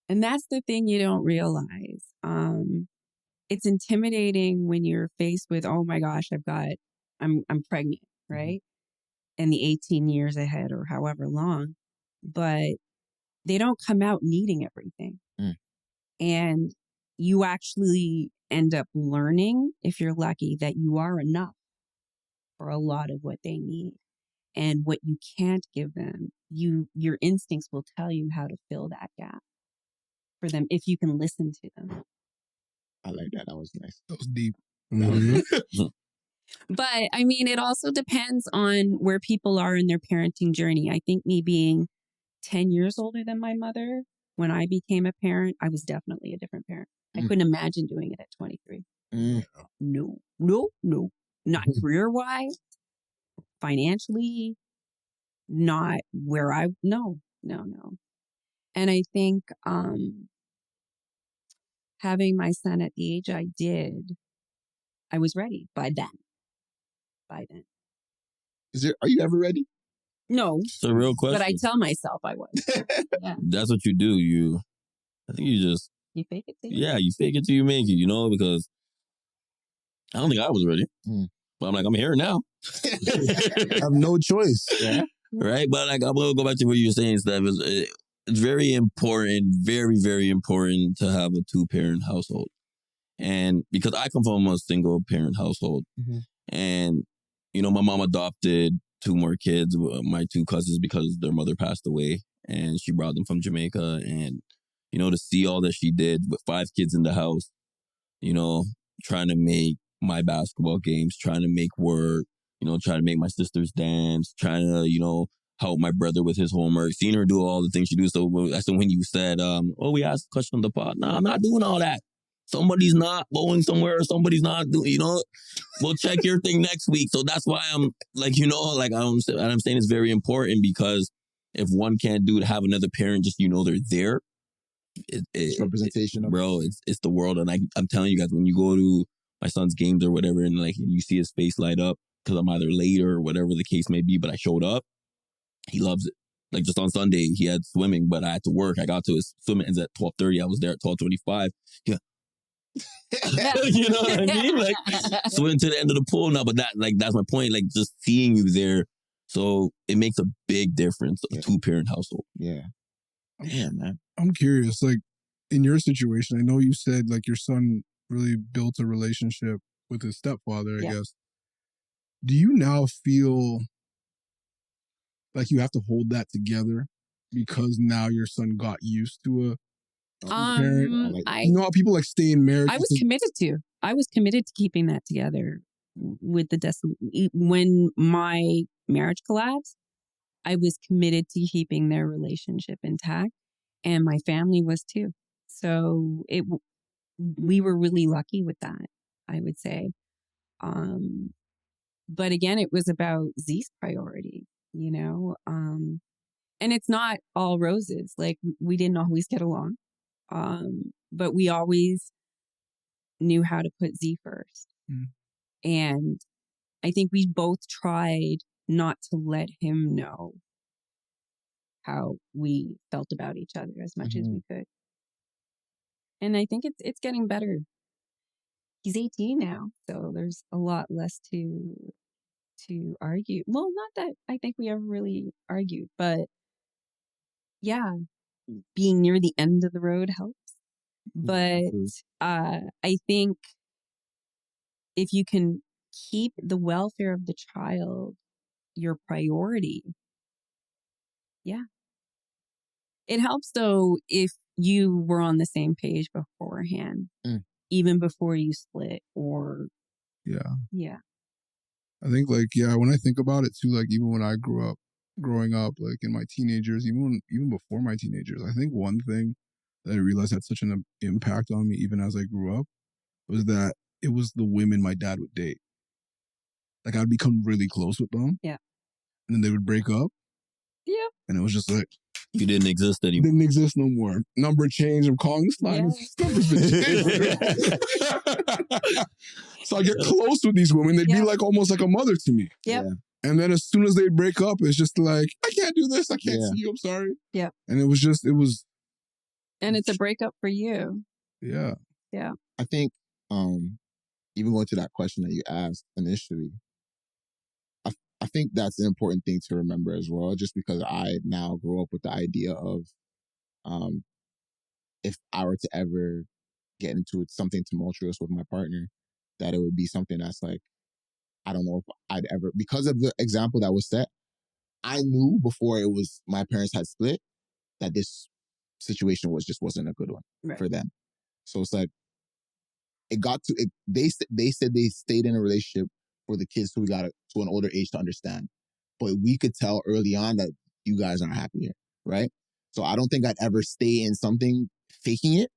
Speaker 1: And that's the thing you don't realize. It's intimidating when you're faced with, oh my gosh, I'm pregnant, right? And the 18 years ahead or however long, but they don't come out needing everything. And you actually end up learning, if you're lucky, that you are enough for a lot of what they need. And what you can't give them, your instincts will tell you how to fill that gap for them if you can listen to them.
Speaker 2: I like that. That was nice.
Speaker 4: That was deep.
Speaker 1: But I mean, it also depends on where people are in their parenting journey. I think me being 10 years older than my mother, when I became a parent, I was definitely a different parent. I couldn't imagine doing it at 23. No. Not career-wise, financially, not where no. And I think having my son at the age I did, I was ready by then. Are
Speaker 2: you ever ready?
Speaker 1: No.
Speaker 5: It's a real question.
Speaker 1: But I tell myself I was. Yeah.
Speaker 5: That's what you do. I think you
Speaker 1: fake it till
Speaker 5: you fake it till you make it, you know, because I don't think I was ready. But I'm like, I'm here now.
Speaker 6: I have no choice.
Speaker 2: Yeah.
Speaker 5: Right? But like, I'm going to go back to what you were saying, Steph. It's very important, very, very important to have a 2-parent household. And because I come from a single parent household, and, you know, my mom adopted 2 more kids, my 2 cousins, because their mother passed away, and she brought them from Jamaica. And, to see all that she did with 5 kids in the house, trying to make my basketball games, trying to make work, trying to make my sisters dance, trying to, help my brother with his homework, seeing her do all the things she do. So that's when you said, we asked a question on the pod. No, I'm not doing all that. Somebody's not going somewhere, somebody's not doing, we'll check your thing next week. So that's why I'm like, I'm saying it's very important, because if one can't do it, have another parent just, they're there.
Speaker 2: It's representation of
Speaker 5: bro, it's the world. And I'm telling you guys, when you go to my son's games or whatever, and like you see his face light up because I'm either late or whatever the case may be, but I showed up, he loves it. Like just on Sunday, he had swimming, but I had to work. I got to his swimming ends at 12:30. I was there at 12:25. Yeah. You know what I mean? Like swim to the end of the pool now, but that's my point. Like just seeing you there, so it makes a big difference. A 2-parent household.
Speaker 2: Yeah. Yeah, man.
Speaker 4: I'm curious, like in your situation, I know you said like your son really built a relationship with his stepfather, I guess. Do you now feel like you have to hold that together because now your son got used to a parent? You know how people like stay in marriage?
Speaker 1: I was committed to keeping that together with when my marriage collapsed. I was committed to keeping their relationship intact, and my family was too. So we were really lucky with that, I would say. But again, it was about Z's priority, and it's not all roses. Like we didn't always get along, but we always knew how to put Z first. And I think we both tried not to let him know how we felt about each other as much as we could. And I think it's getting better. He's 18 now, so there's a lot less to argue. Well, not that I think we ever really argued, but yeah, being near the end of the road helps. But I think if you can keep the welfare of the child your priority, it helps though if you were on the same page beforehand, even before you split or. Yeah.
Speaker 4: I think when I think about it too, like even when I growing up, like in my teenagers, even before my teenagers, I think one thing that I realized had such an impact on me, even as I grew up, was that it was the women my dad would date. Like I'd become really close with them.
Speaker 1: Yeah.
Speaker 4: And then they would break up.
Speaker 1: Yeah.
Speaker 4: And it was just like,
Speaker 5: you didn't exist anymore.
Speaker 4: Didn't exist no more. Number change. I'm calling this line. Number's been changed. So I get close with these women. They'd be like almost like a mother to me.
Speaker 1: Yep.
Speaker 4: And then as soon as they break up, it's just like, I can't do this. I can't see you. I'm sorry.
Speaker 1: Yeah.
Speaker 4: And it was.
Speaker 1: And it's a breakup for you.
Speaker 4: Yeah.
Speaker 1: Yeah.
Speaker 2: I think, even going to that question that you asked initially, I think that's an important thing to remember as well, just because I now grow up with the idea of, if I were to ever get into something tumultuous with my partner, that it would be something that's like, I don't know if I'd ever, because of the example that was set, I knew before my parents had split that this situation wasn't a good one for them. So it's like, they said they stayed in a relationship for the kids who got to an older age to understand. But we could tell early on that you guys aren't happy here, right? So I don't think I'd ever stay in something faking it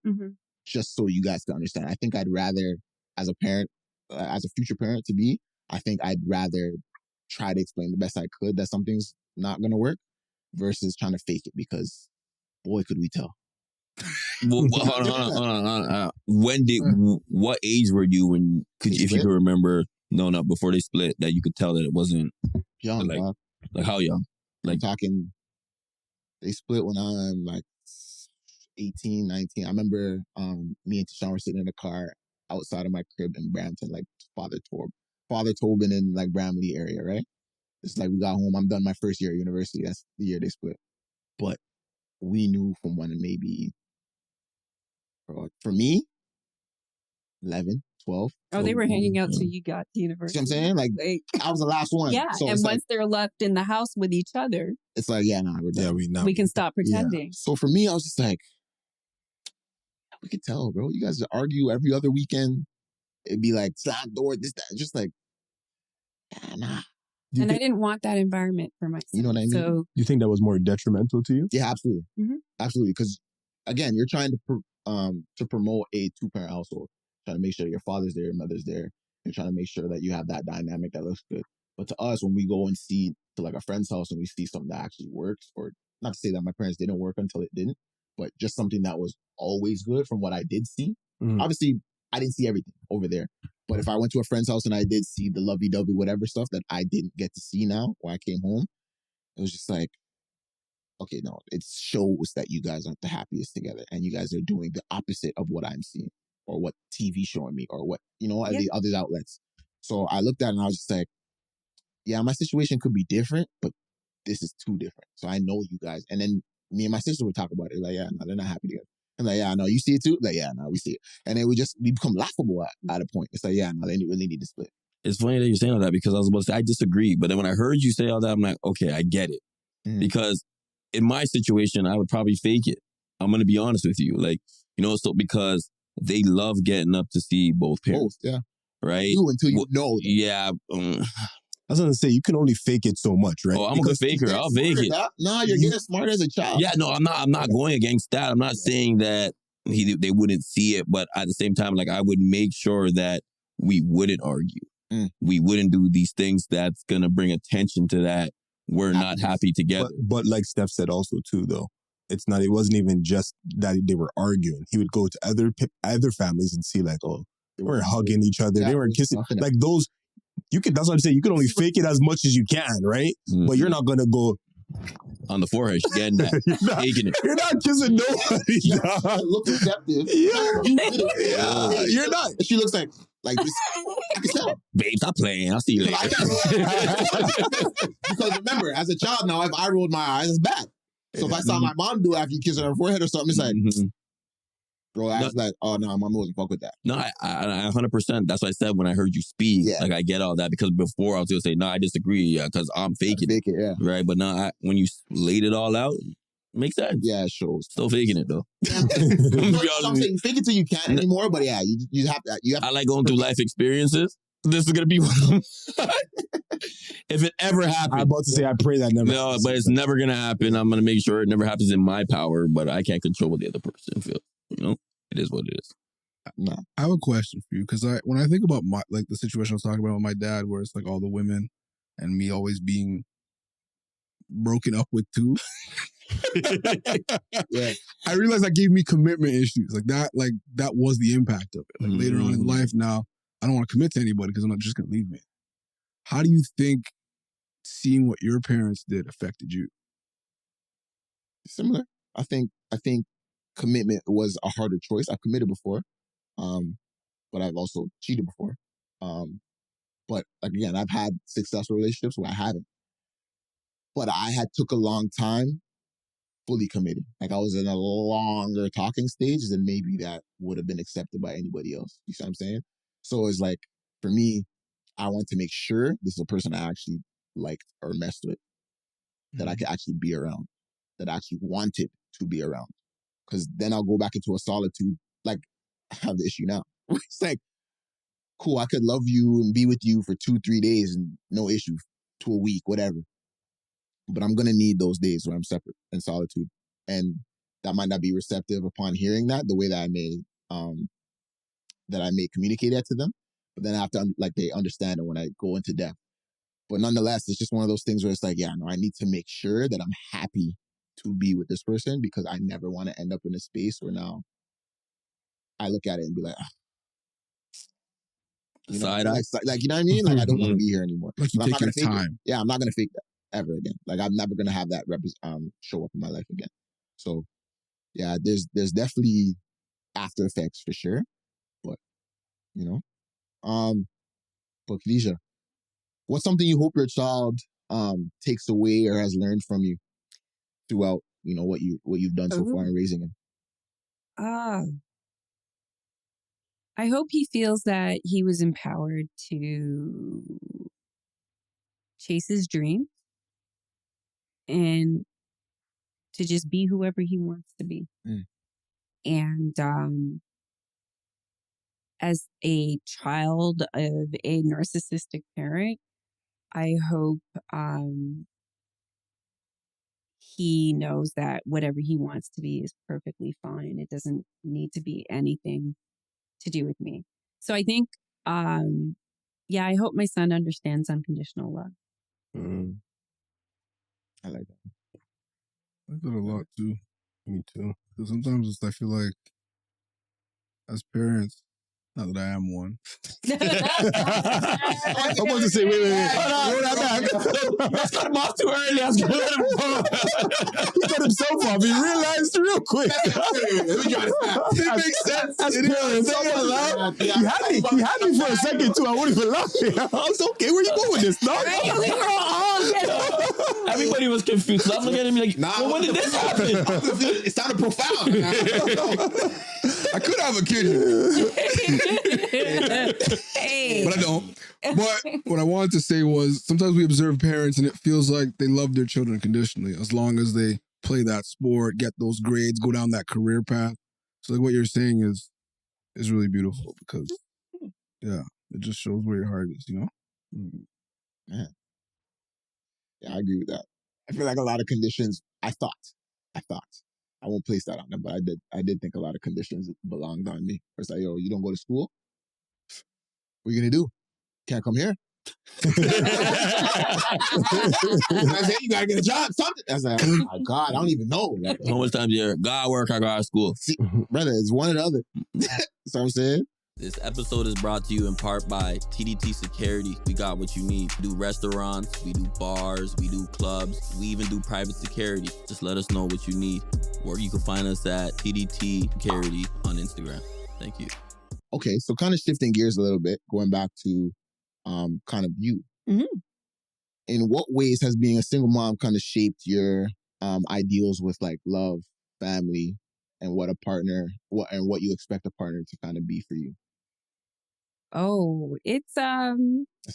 Speaker 2: just so you guys can understand. I think I'd rather, as a parent, as a future parent to be, I think I'd rather try to explain the best I could that something's not going to work versus trying to fake it, because boy, could we tell.
Speaker 5: Well, hold on. What age were you when, if you could remember, not before they split, that you could tell that it wasn't
Speaker 2: young,
Speaker 5: like how young? Like
Speaker 2: I'm talking, they split when I'm like 18, 19. I remember me and Tashawn were sitting in a car outside of my crib in Brampton, like Father Tobin in like Bramley area, right? It's like we got home, I'm done my first year at university. That's the year they split. But we knew from when maybe, for me, 11, 12.
Speaker 1: Oh, they were hanging out till
Speaker 5: Yeah.
Speaker 1: you got to university.
Speaker 2: See what I'm saying? Like, I was the last one.
Speaker 1: Yeah,
Speaker 2: So
Speaker 1: and
Speaker 2: it's
Speaker 1: once they're left in the house with each other,
Speaker 2: it's like, yeah, nah, we're done.
Speaker 1: we can stop pretending.
Speaker 2: So for me, I was just like, we could tell, bro. You guys argue every other weekend. It'd be like, slam door, this, that. Just like, nah.
Speaker 1: And I didn't want that environment for myself.
Speaker 2: You know what I mean?
Speaker 1: So
Speaker 6: You think that was more detrimental to you?
Speaker 2: yeah, absolutely.
Speaker 1: Mhm.
Speaker 2: Absolutely. Because again, you're trying to promote a 2-parent household. Trying to make sure your father's there, your mother's there. You're trying to make sure that you have that dynamic that looks good. But to us, when we go and see to like a friend's house and we see something that actually works, or not to say that my parents didn't work until it didn't, but just something that was always good from what I did see. Obviously, I didn't see everything over there. But if I went to a friend's house and I did see the lovey-dovey whatever stuff that I didn't get to see now when I came home, it was just like, okay, no, it shows that you guys aren't the happiest together and you guys are doing the opposite of what I'm seeing or what TV showing me or what, the other outlets. So I looked at it and I was just like, yeah, my situation could be different, but this is too different. So I know you guys. And then me and my sister would talk about it. Like, yeah, no, they're not happy together. I'm like, yeah, no, you see it too? Like, yeah, no, we see it. And then we become laughable at a point. It's like, yeah, no, they really need to split.
Speaker 5: It's funny that you're saying all that because I was about to say, I disagree. But then when I heard you say all that, I'm like, okay, I get it. Because in my situation, I would probably fake it. I'm going to be honest with you. Like, so because they love getting up to see both parents.
Speaker 2: Both, yeah.
Speaker 5: Right?
Speaker 2: Until you know them.
Speaker 5: Yeah.
Speaker 6: I was going to say, you can only fake it so much, right?
Speaker 5: Oh, I'm a good faker. I'll fake it.
Speaker 2: No, you're getting smart as a child.
Speaker 5: Yeah, no, I'm not going against that. I'm not saying that they wouldn't see it, but at the same time, like I would make sure that we wouldn't argue. We wouldn't do these things that's going to bring attention to that. We're not happy together.
Speaker 6: But like Steph said also too, though, it wasn't even just that they were arguing. He would go to other families and see like, oh, they were hugging each other. They were kissing. Like those, that's what I'm saying. You can only fake it as much as you can, right? But you're not going to go
Speaker 5: on the forehead, getting that, taking it.
Speaker 6: You're not kissing nobody.
Speaker 2: It looks deceptive.
Speaker 6: Yeah. You're not.
Speaker 2: She looks like this. I can tell.
Speaker 5: Babe, stop playing. I'll see you later.
Speaker 2: Because remember, as a child now, if I rolled my eyes, it's bad. So if I saw my mom do it after you kiss her on her forehead or something, it's like, bro, I was like, oh no, mom wasn't fuck with that.
Speaker 5: No, I 100%. That's what I said when I heard you speak.
Speaker 2: Yeah.
Speaker 5: Like I get all that because before I was gonna say no, I disagree. Yeah, because I'm faking
Speaker 2: Fake it, yeah.
Speaker 5: Right, but now when you laid it all out, makes sense.
Speaker 2: Yeah, it shows.
Speaker 5: Still faking it though.
Speaker 2: I'm saying fake it till you can't anymore. But yeah, you have to.
Speaker 5: I like going through life experiences. This is gonna be one of them. If it ever happens,
Speaker 6: I'm about to say I pray that never.
Speaker 5: No, but it's never gonna happen. I'm gonna make sure it never happens in my power. But I can't control what the other person feels. It is what it is.
Speaker 2: No.
Speaker 4: I have a question for you because when I think about the situation I was talking about with my dad, where it's like all the women and me always being broken up with too.
Speaker 2: Yeah.
Speaker 4: I realized that gave me commitment issues. Like that was the impact of it. Like later on in life now, I don't want to commit to anybody because I'm not just gonna leave me. How do you think seeing what your parents did affected you?
Speaker 2: Similar. I think commitment was a harder choice. I've committed before, but I've also cheated before. But again, I've had successful relationships where I haven't. But I had took a long time fully committed. Like I was in a longer talking stage than maybe that would have been accepted by anybody else. You see what I'm saying? So it's like, for me, I want to make sure this is a person I actually liked or messed with, that I could actually be around, that I actually wanted to be around. Because then I'll go back into a solitude, like I have the issue now. It's like, cool, I could love you and be with you for 2-3 days and no issue, to a week, whatever. But I'm going to need those days where I'm separate in solitude. And that might not be receptive upon hearing that the way that I may communicate that to them. But then I have to, they understand it when I go into depth. But nonetheless, it's just one of those things where it's like, yeah, no, I need to make sure that I'm happy to be with this person because I never want to end up in a space where now I look at it and be like, you know,
Speaker 5: Side eye.
Speaker 2: Like, you know what I mean? Like, I don't want to be here anymore.
Speaker 4: Like, you
Speaker 2: I'm not
Speaker 4: take your
Speaker 2: gonna fake
Speaker 4: time.
Speaker 2: it. Yeah, I'm not going to fake that ever again. Like, I'm never going to have that show up in my life again. So, yeah, there's definitely after effects for sure. But, you know, but Khadisha, what's something you hope your child takes away or has learned from you throughout, you know, what you've done so far in raising him?
Speaker 1: I hope he feels that he was empowered to chase his dream and to just be whoever he wants to be. And as a child of a narcissistic parent, I hope he knows that whatever he wants to be is perfectly fine. It doesn't need to be anything to do with me. So I think, I hope my son understands unconditional love.
Speaker 2: I like that.
Speaker 4: I like that a lot too.
Speaker 6: Me too.
Speaker 4: Because sometimes I feel like as parents, not that I am one.
Speaker 6: I'm about to say, wait. Roll that back.
Speaker 5: Let's cut him off too early. I was gonna let him go.
Speaker 6: He cut himself off. He realized real quick.
Speaker 2: It makes sense.
Speaker 6: That's parents. He had me for a second too. I wouldn't even laugh. I was okay. Where you going with this, dog?
Speaker 5: Everybody was confused. I'm looking at him like, well, when did this happen?
Speaker 2: It sounded profound.
Speaker 4: I could have a kid, but I don't. But what I wanted to say was sometimes we observe parents and it feels like they love their children conditionally as long as they play that sport, get those grades, go down that career path. So like what you're saying is really beautiful because, yeah, it just shows where your heart is, you know?
Speaker 2: Man. Yeah, I agree with that. I feel like a lot of conditions, I thought, I won't place that on them, but I did think a lot of conditions belonged on me. It's like, yo, you don't go to school? What are you going to do? Can't come here? I said, you got to get a job, something. I was like, oh my God, I don't even know. Like,
Speaker 5: How much time do you God work, I go to school?
Speaker 2: see, brother, it's one or the other. That's what I'm saying.
Speaker 5: This episode is brought to you in part by TDT Security. We got what you need. We do restaurants, we do bars, we do clubs, we even do private security. Just let us know what you need. Or you can find us at TDT Security on Instagram. Thank you.
Speaker 2: Okay, so kind of shifting gears a little bit, going back to kind of you.
Speaker 1: Mm-hmm.
Speaker 2: In what ways has being a single mom kind of shaped your ideals with like love, family, and what you expect a partner to kind of be for you?
Speaker 1: Oh, it's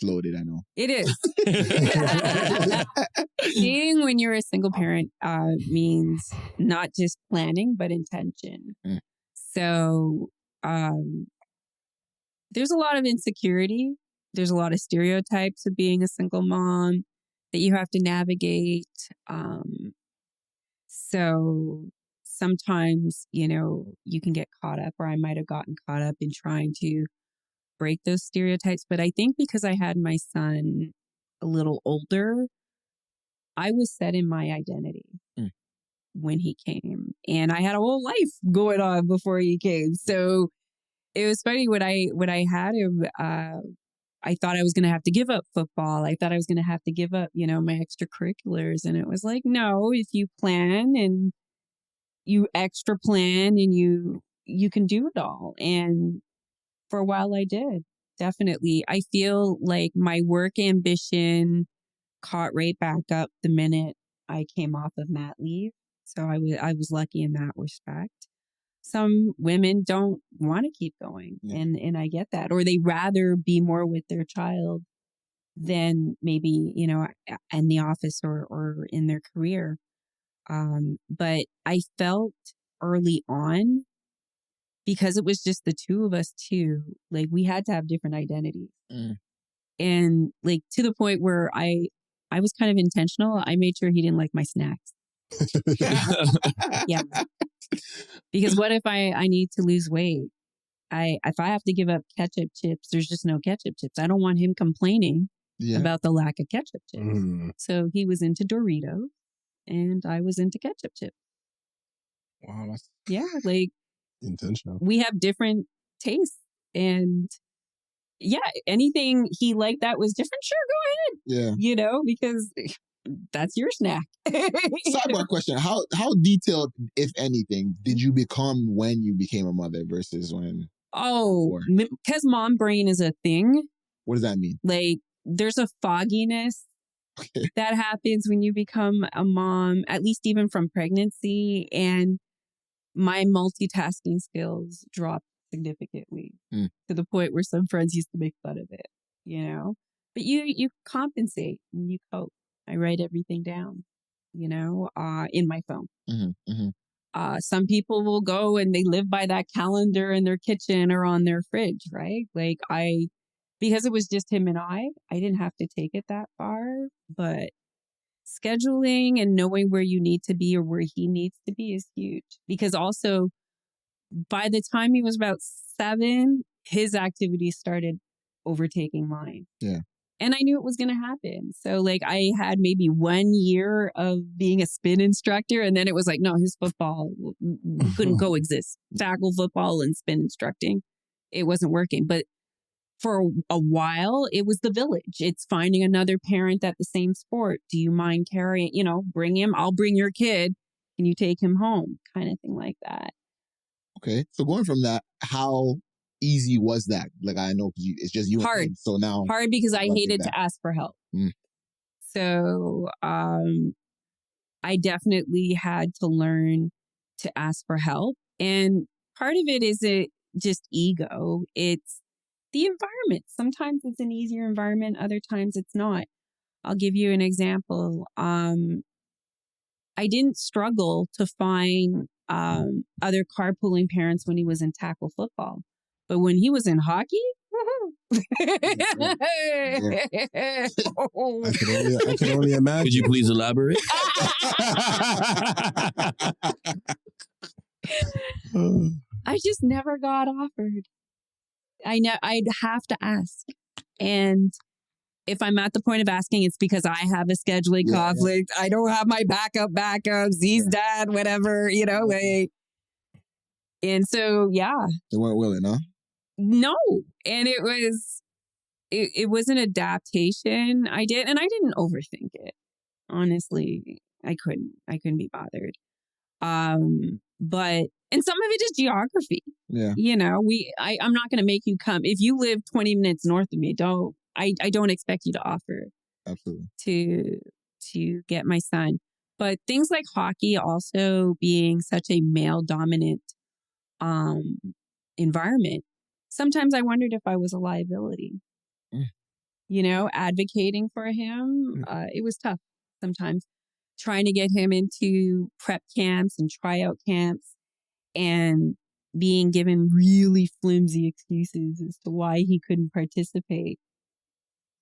Speaker 2: loaded, I know.
Speaker 1: It is. Dating when you're a single parent means not just planning, but intention. So there's a lot of insecurity. There's a lot of stereotypes of being a single mom that you have to navigate. So sometimes, you can get caught up, or I might have gotten caught up in trying to break those stereotypes. But I think because I had my son a little older, I was set in my identity when he came, and I had a whole life going on before he came. So it was funny when I had him. I thought I was going to have to give up football. I thought I was going to have to give up, my extracurriculars. And it was like, no, if you plan and you extra plan and you can do it all. And for a while I did, definitely. I feel like my work ambition caught right back up the minute I came off of mat leave. So I was lucky in that respect. Some women don't want to keep going, and I get that. Or they rather be more with their child than maybe, in the office or in their career. But I felt early on, because it was just the two of us too, like we had to have different identities. And like to the point where I was kind of intentional. I made sure he didn't like my snacks. Yeah. Because what if I need to lose weight? If I have to give up ketchup chips, there's just no ketchup chips. I don't want him complaining about the lack of ketchup chips. So he was into Doritos and I was into ketchup chips.
Speaker 4: Wow.
Speaker 1: Yeah, like
Speaker 6: intentional. We
Speaker 1: have different tastes, and anything he liked that was different, sure, go ahead. Yeah. Because that's your snack.
Speaker 2: Sidebar question. How detailed, if anything, did you become when you became a mother versus when?
Speaker 1: Oh, because mom brain is a thing.
Speaker 2: What does that mean?
Speaker 1: Like there's a fogginess that happens when you become a mom, at least even from pregnancy. And my multitasking skills dropped significantly to the point where some friends used to make fun of it, you know? But you compensate and you cope. I write everything down, you know, in my phone. Some people will go and they live by that calendar in their kitchen or on their fridge, right? Like because it was just him and I didn't have to take it that far, but scheduling and knowing where you need to be or where he needs to be is huge. Because also by the time he was about 7, his activities started overtaking mine.
Speaker 2: Yeah.
Speaker 1: And I knew it was going to happen. So like I had maybe 1 year of being a spin instructor. And then it was like, no, his football couldn't coexist. Tackle football and spin instructing. It wasn't working. But for a while, it was the village. It's finding another parent at the same sport. Do you mind carrying, you know, bring him. I'll bring your kid. Can you take him home? Kind of thing like that.
Speaker 2: Okay. So going from that, how easy was that? Like, I know it's just you.
Speaker 1: Hard.
Speaker 2: And him, so now.
Speaker 1: Hard because I hated to ask for help. So I definitely had to learn to ask for help. And part of it isn't just ego. It's the environment. Sometimes it's an easier environment. Other times it's not. I'll give you an example. I didn't struggle to find other carpooling parents when he was in tackle football. But when he was in hockey,
Speaker 6: I can only imagine.
Speaker 5: Could you please elaborate?
Speaker 1: I just never got offered. I'd have to ask. And if I'm at the point of asking, it's because I have a scheduling conflict. I don't have my backup, Z's dad, whatever, you know, like. And so, yeah.
Speaker 2: They weren't willing, huh?
Speaker 1: No. And it was an adaptation I did, and I didn't overthink it. Honestly, I couldn't be bothered. But, and some of it is geography.
Speaker 2: Yeah.
Speaker 1: You know, I'm not going to make you come. If you live 20 minutes north of me, I don't expect you to offer.
Speaker 2: Absolutely.
Speaker 1: To get my son. But things like hockey also being such a male dominant environment. Sometimes I wondered if I was a liability. You know, advocating for him, it was tough sometimes. Trying to get him into prep camps and tryout camps and being given really flimsy excuses as to why he couldn't participate.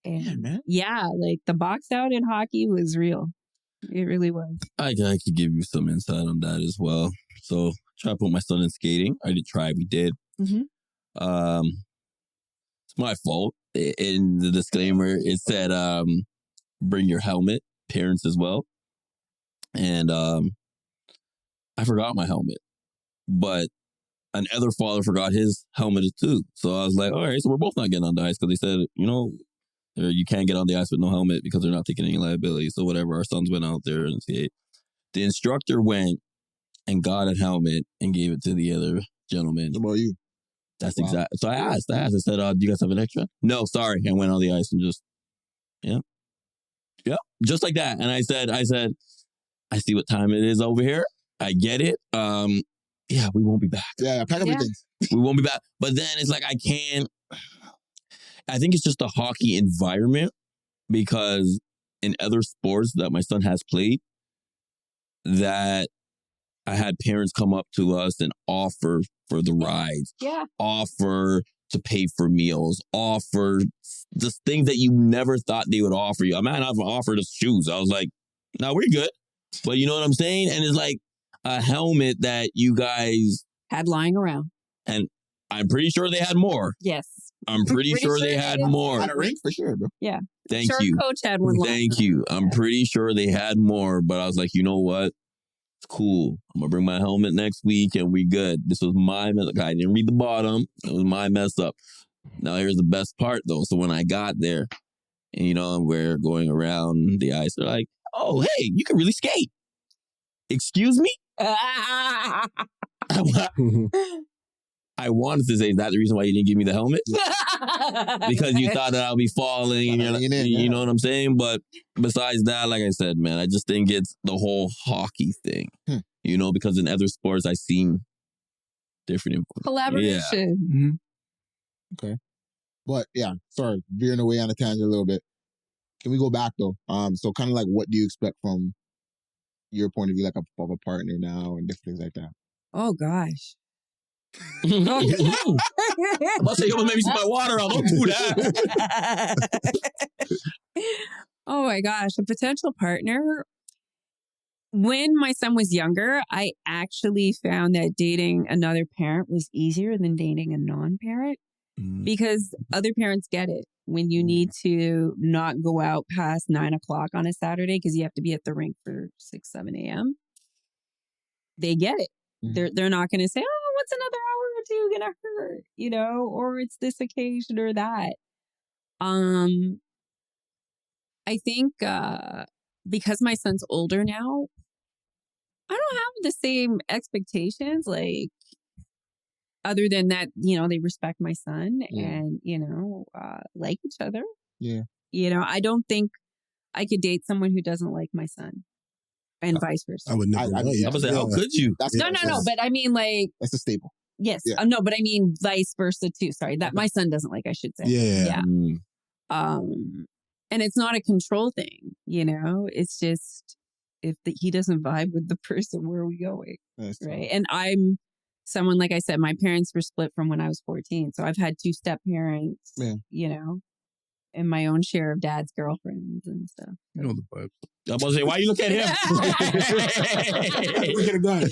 Speaker 1: And like the box out in hockey was real. It really was. I
Speaker 5: could give you some insight on that as well. So try to put my son in skating. I didn't try. We did. It's my fault. In the disclaimer, it said, bring your helmet, parents as well. And I forgot my helmet, but another father forgot his helmet too. So I was like, all right, so we're both not getting on the ice because they said, you know, you can't get on the ice with no helmet because they're not taking any liability. So whatever, our sons went out there and see. The instructor went and got a helmet and gave it to the other gentleman.
Speaker 2: What about you?
Speaker 5: That's exactly. So I asked, I said, do you guys have an extra? No, sorry. I went on the ice and just, just like that. And I said, I see what time it is over here. I get it. We won't be back.
Speaker 2: Yeah, pack up your things.
Speaker 5: We won't be back. But then it's like, I think it's just the hockey environment because in other sports that my son has played, that I had parents come up to us and offer for the rides, offer to pay for meals, offer just things that you never thought they would offer you. I might not have offered us shoes. I was like, no, we're good. But you know what I'm saying? And it's like a helmet that you guys
Speaker 1: had lying around.
Speaker 5: And I'm pretty sure they had more.
Speaker 1: Yes.
Speaker 5: I'm pretty sure they had more.
Speaker 2: Had a ring for sure, bro.
Speaker 1: Yeah.
Speaker 5: Thank you.
Speaker 1: Coach had one.
Speaker 5: Thank you. I'm pretty sure they had more, but I was like, you know what? It's cool. I'm gonna bring my helmet next week and we good. This was my mess up. I didn't read the bottom. It was my mess up. Now here's the best part though. So when I got there, and you know, we're going around the ice, they're like, oh, hey, you can really skate. Excuse me? I wanted to say, is that the reason why you didn't give me the helmet? Because you thought that I'll be falling. You know what I'm saying? But besides that, like I said, man, I just think it's the whole hockey thing. You know, because in other sports, I've seen Different input.
Speaker 1: Collaboration.
Speaker 4: Mm-hmm.
Speaker 2: Okay. But yeah, sorry, veering away on a tangent a little bit. Can we go back though? So kind of like, what do you expect from your point of view, like of a partner now and different things like that?
Speaker 1: Oh gosh.
Speaker 5: I'm about to say, you almost made me see my water out. Don't do that.
Speaker 1: Oh my gosh, a potential partner. When my son was younger, I actually found that dating another parent was easier than dating a non-parent because other parents get it. When you need to not go out past 9 o'clock on a Saturday because you have to be at the rink for 6, 7 a.m., they get it. They're not going to say, oh, what's another hour or two going to hurt, you know, or it's this occasion or that. I think because my son's older now, I don't have the same expectations, like, other than that, you know, they respect my son and, you know, like each other.
Speaker 2: Yeah.
Speaker 1: You know, I don't think I could date someone who doesn't like my son and vice versa.
Speaker 6: I would never.
Speaker 5: I was like, how could you?
Speaker 1: No. But I mean, like,
Speaker 2: that's a staple.
Speaker 1: Yes.
Speaker 2: Yeah.
Speaker 1: No, but I mean, vice versa too. Sorry, that my son doesn't like, I should say.
Speaker 6: Yeah.
Speaker 1: And it's not a control thing, you know, it's just, if he doesn't vibe with the person, where are we going?
Speaker 2: That's
Speaker 1: right. And I'm someone, like I said, my parents were split from when I was 14. So I've had 2 step parents, you know, and my own share of dad's girlfriends and stuff.
Speaker 4: You know the vibes.
Speaker 5: I'm about to say, why you look at him?
Speaker 4: We could have done it.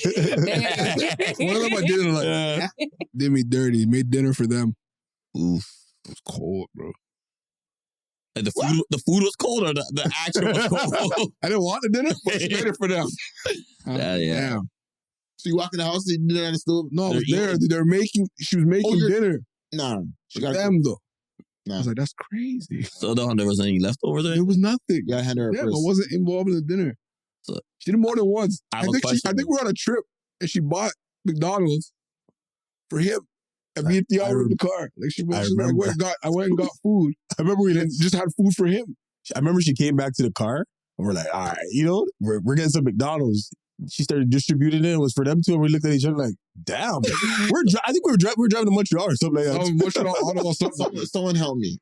Speaker 4: One of them I didn't like. Did me dirty. Made dinner for them. Oof. It was cold, bro.
Speaker 5: Like the food was cold or the action was cold?
Speaker 4: I didn't want the dinner, but she made it for them.
Speaker 5: Damn.
Speaker 2: So you walk in the house and you did it on the stove?
Speaker 4: No, I was there. She was making dinner.
Speaker 2: Nah.
Speaker 4: She got them though.
Speaker 2: Nah.
Speaker 4: I was like, that's crazy.
Speaker 5: So there was any leftover there?
Speaker 4: There was nothing.
Speaker 2: You gotta hand her a
Speaker 4: but I
Speaker 2: purse.
Speaker 4: wasn't involved in the dinner.
Speaker 5: So,
Speaker 4: she did more than once.
Speaker 5: I
Speaker 4: think we were on a trip and she bought McDonald's for him. And me and Theo were in the car. Like she was like, I went and got food. I remember we just had food for him.
Speaker 6: I remember she came back to the car and we're like, all right, you know, we're getting some McDonald's. She started distributing it. It was for them too. And we looked at each other like, damn. I think we were driving to Montreal or something like that.
Speaker 4: Montreal,
Speaker 2: someone help me.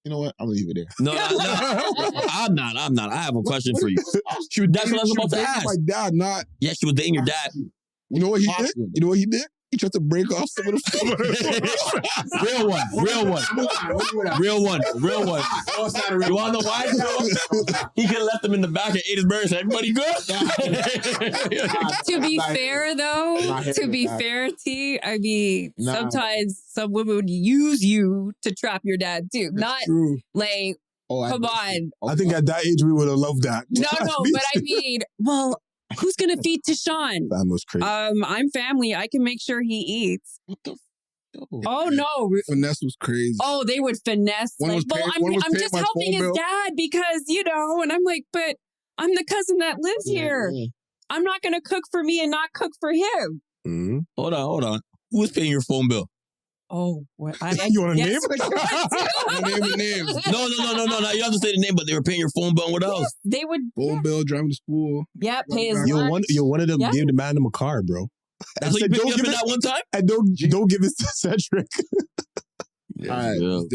Speaker 2: You know what? I'm gonna leave it there.
Speaker 5: No, I'm not. I have a question for you. That's what I was about to ask.
Speaker 4: My dad, not.
Speaker 5: Yeah, she was dating your dad.
Speaker 4: You know what he did? You know what he did? He tried to break off some of the food.
Speaker 5: Real one. Oh, it's not a real. You want to know why? He could have left them in the back and ate his burgers. Everybody good?
Speaker 1: To be fair, though, T, I mean, sometimes some women would use you to trap your dad too. Not like, come on.
Speaker 6: I think at that age we would have loved that.
Speaker 1: No, but I mean, well, who's gonna feed Tashawn?
Speaker 6: That was crazy.
Speaker 1: I'm family. I can make sure he eats.
Speaker 2: What the?
Speaker 1: Oh no!
Speaker 4: Finesse was crazy.
Speaker 1: Oh, they would finesse. I'm just helping his dad because, you know, and I'm like, but I'm the cousin that lives here. Yeah. I'm not gonna cook for me and not cook for him.
Speaker 6: Mm-hmm.
Speaker 5: Hold on. Who's paying your phone bill?
Speaker 1: Oh, what?
Speaker 6: You want a name?
Speaker 4: Name.
Speaker 5: No. You have to say the name, but they were paying your phone bill. What else?
Speaker 1: They would
Speaker 4: phone bill, driving to school.
Speaker 1: Yeah, pay his lunch.
Speaker 6: One of them gave the man a car, bro.
Speaker 5: That's what you picked up in that one time?
Speaker 6: And don't give it to Cedric.
Speaker 4: Yeah, all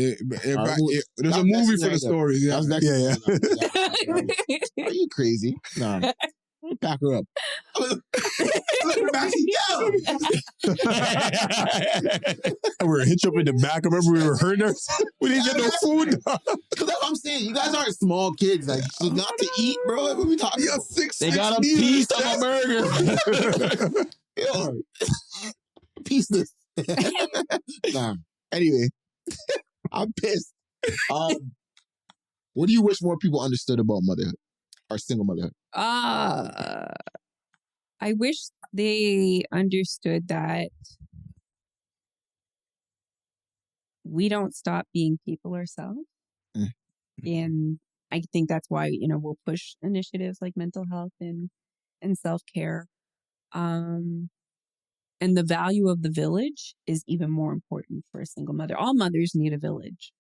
Speaker 4: right. There's a movie for the story. Yeah.
Speaker 2: Are you crazy? Nah. Pack her up.
Speaker 6: And we were hitched up in the back. I remember we were hurting her. We didn't get no food.
Speaker 2: That's what I'm saying. You guys aren't small kids. Like, so not to eat, bro. What are we talking about?
Speaker 5: They got a piece of a burger.
Speaker 2: Yo, piece this. Nah. Anyway, I'm pissed. What do you wish more people understood about motherhood or single motherhood?
Speaker 1: I wish they understood that we don't stop being people ourselves. And I think that's why, you know, we'll push initiatives like mental health and self-care. And the value of the village is even more important for a single mother. All mothers need a village.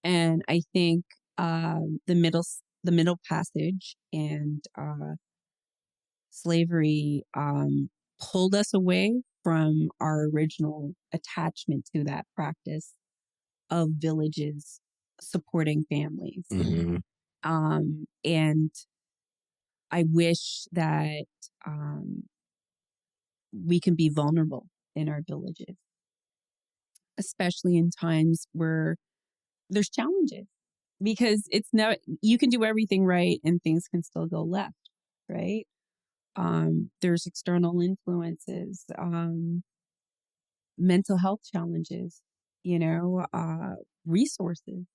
Speaker 1: And I think the middle passage and slavery pulled us away from our original attachment to that practice of villages supporting families.
Speaker 6: Mm-hmm.
Speaker 1: And I wish that we can be vulnerable in our villages, especially in times where there's challenges, because it's not, you can do everything right and things can still go left, right? There's external influences, mental health challenges, resources.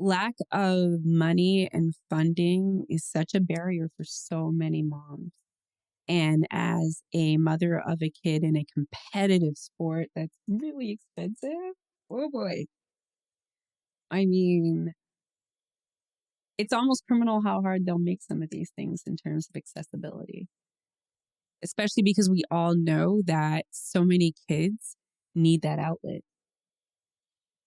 Speaker 1: Lack of money and funding is such a barrier for so many moms. And as a mother of a kid in a competitive sport that's really expensive, oh boy. I mean, it's almost criminal how hard they'll make some of these things in terms of accessibility. Especially because we all know that so many kids need that outlet.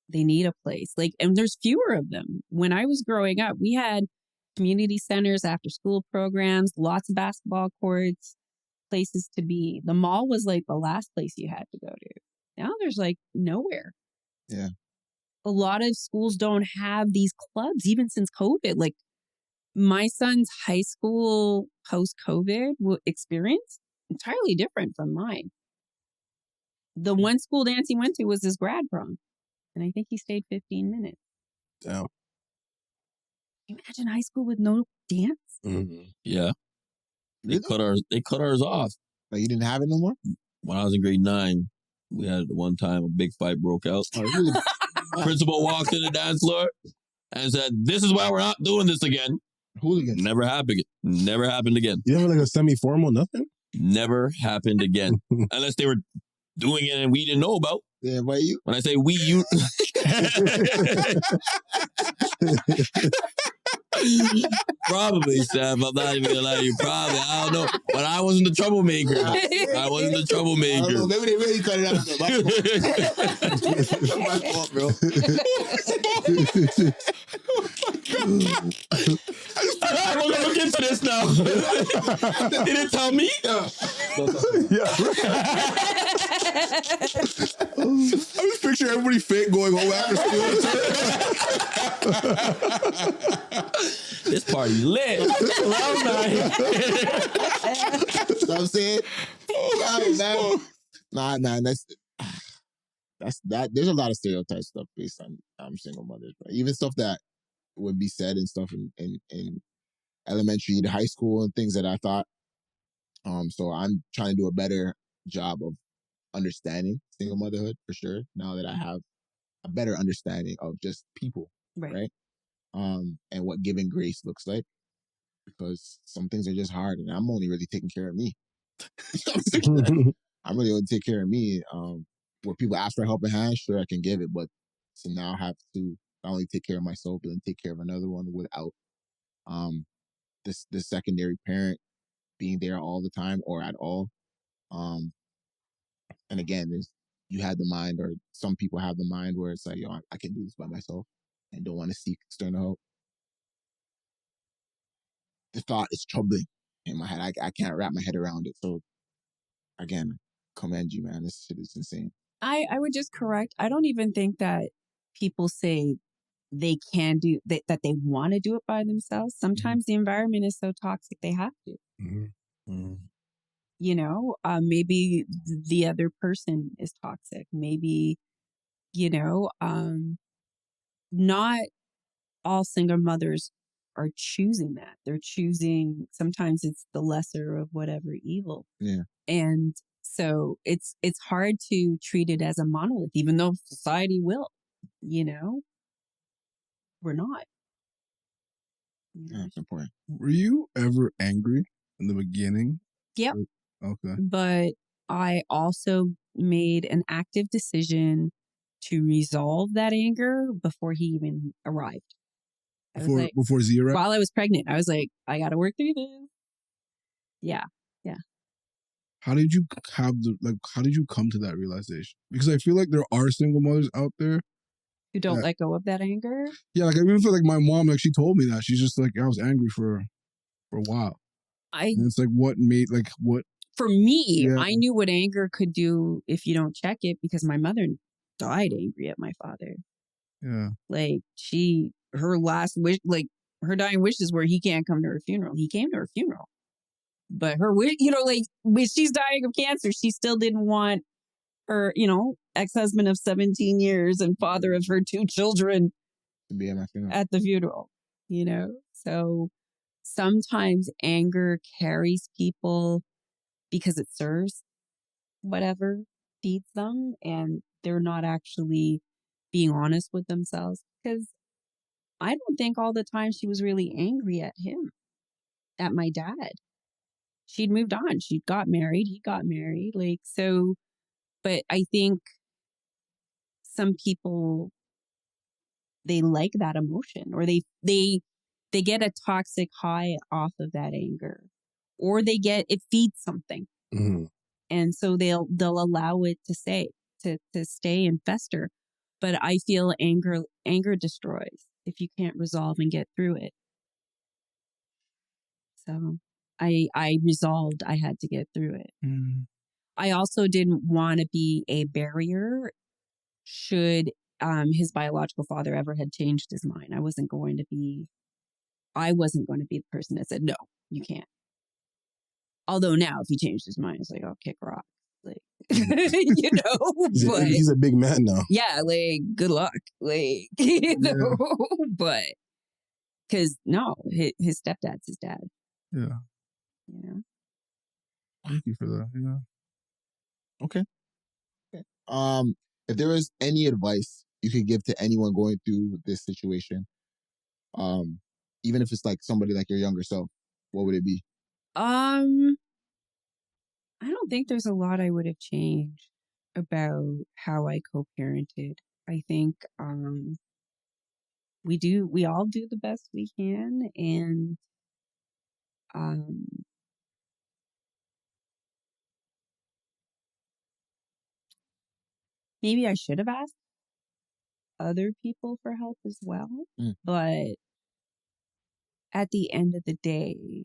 Speaker 1: They need a place. And there's fewer of them. When I was growing up, we had community centers, after school programs, lots of basketball courts, places to be. The mall was the last place you had to go to. Now there's nowhere.
Speaker 2: Yeah.
Speaker 1: A lot of schools don't have these clubs, even since COVID. My son's high school post-COVID experience, entirely different from mine. The one school dance he went to was his grad prom. And I think he stayed 15 minutes.
Speaker 6: Damn.
Speaker 1: Imagine high school with no dance.
Speaker 6: Mm-hmm.
Speaker 5: Yeah. They cut ours off.
Speaker 2: You didn't have it no more?
Speaker 5: When I was in grade 9, we had one time a big fight broke out.
Speaker 2: Oh, really?
Speaker 5: Principal walked in the dance floor and said, "This is why we're not doing this again."
Speaker 2: Hooligans.
Speaker 5: Never happened. Never happened again.
Speaker 6: You never a semi-formal, nothing?
Speaker 5: Never happened again. Unless they were doing it and we didn't know about.
Speaker 2: Yeah, but you.
Speaker 5: When I say we, you. Probably, Steph. I'm not even gonna lie to you. Probably. I don't know. But I wasn't the troublemaker. I wasn't the troublemaker.
Speaker 2: I don't know. Maybe they really cut it out. My fault, bro.
Speaker 5: I'm gonna look into this now. They didn't tell me.
Speaker 4: I just picture everybody fit going home after school.
Speaker 5: This party lit. Love night.
Speaker 2: What I'm saying? Nah, that's that. There's a lot of stereotype stuff based on single mothers, right? Even stuff that would be said and stuff in elementary to high school and things that I thought. So I'm trying to do a better job of understanding single motherhood for sure. Now that I have a better understanding of just people, right? And what giving grace looks like, because some things are just hard, and I'm only really taking care of me. I'm really only take care of me. Where people ask for a helping hand, sure I can give it, but to now have to not only take care of myself, but then take care of another one without this secondary parent being there all the time or at all. And again, you had the mind, or some people have the mind where it's like, yo, I can do this by myself and don't want to seek external help. The thought is troubling in my head. I can't wrap my head around it. So again, commend you, man. This shit is insane.
Speaker 1: I would just correct. I don't even think that people say they can do that they want to do it by themselves. Sometimes the environment is so toxic they have to.
Speaker 6: Mm-hmm.
Speaker 1: Maybe the other person is toxic. Maybe, not all single mothers are choosing that. They're choosing, sometimes it's the lesser of whatever evil.
Speaker 2: Yeah.
Speaker 1: And so it's hard to treat it as a monolith, even though society will, we're not.
Speaker 2: That's important.
Speaker 4: Were you ever angry in the beginning?
Speaker 1: Yep.
Speaker 4: Okay.
Speaker 1: But I also made an active decision to resolve that anger before he even arrived.
Speaker 4: Before Z arrived?
Speaker 1: While I was pregnant, I was like, I got to work through this. Yeah.
Speaker 4: How did you come to that realization? Because I feel like there are single mothers out there
Speaker 1: who don't let go of that anger.
Speaker 4: Yeah, I even feel like my mom, she told me that. She's just like, I was angry for a while. And it's like, what
Speaker 1: for me,
Speaker 4: Yeah.
Speaker 1: I knew what anger could do if you don't check it, because my mother died angry at my father.
Speaker 4: Yeah.
Speaker 1: Like her last wish, like her dying wishes were he can't come to her funeral. He came to her funeral. But her wish, like when she's dying of cancer, she still didn't want her, ex-husband of 17 years and father of her 2 children
Speaker 2: To be at my funeral.
Speaker 1: at the funeral, So sometimes anger carries people because it serves whatever feeds them, and they're not actually being honest with themselves. Because I don't think all the time she was really angry at him, at my dad. She'd moved on. She got married. He got married. But I think some people, they like that emotion, or they get a toxic high off of that anger, or it feeds something.
Speaker 6: Mhm.
Speaker 1: And so they'll allow it to stay and fester. But I feel anger destroys if you can't resolve and get through it. So I resolved I had to get through it.
Speaker 4: Mm.
Speaker 1: I also didn't want to be a barrier should his biological father ever had changed his mind. I wasn't going to be the person that said, no, you can't. Although now if he changed his mind, it's like, I'll kick rocks. Like, but
Speaker 6: He's a big man now.
Speaker 1: yeah, like, good luck. Like, but because no, his stepdad's his dad.
Speaker 4: Yeah. Thank you for that. Yeah.
Speaker 2: Okay. If there was any advice you could give to anyone going through this situation, even if it's like somebody like your younger self, what would it be?
Speaker 1: I don't think there's a lot I would have changed about how I co-parented. I think we all do the best we can, and maybe I should have asked other people for help as well. But at the end of the day,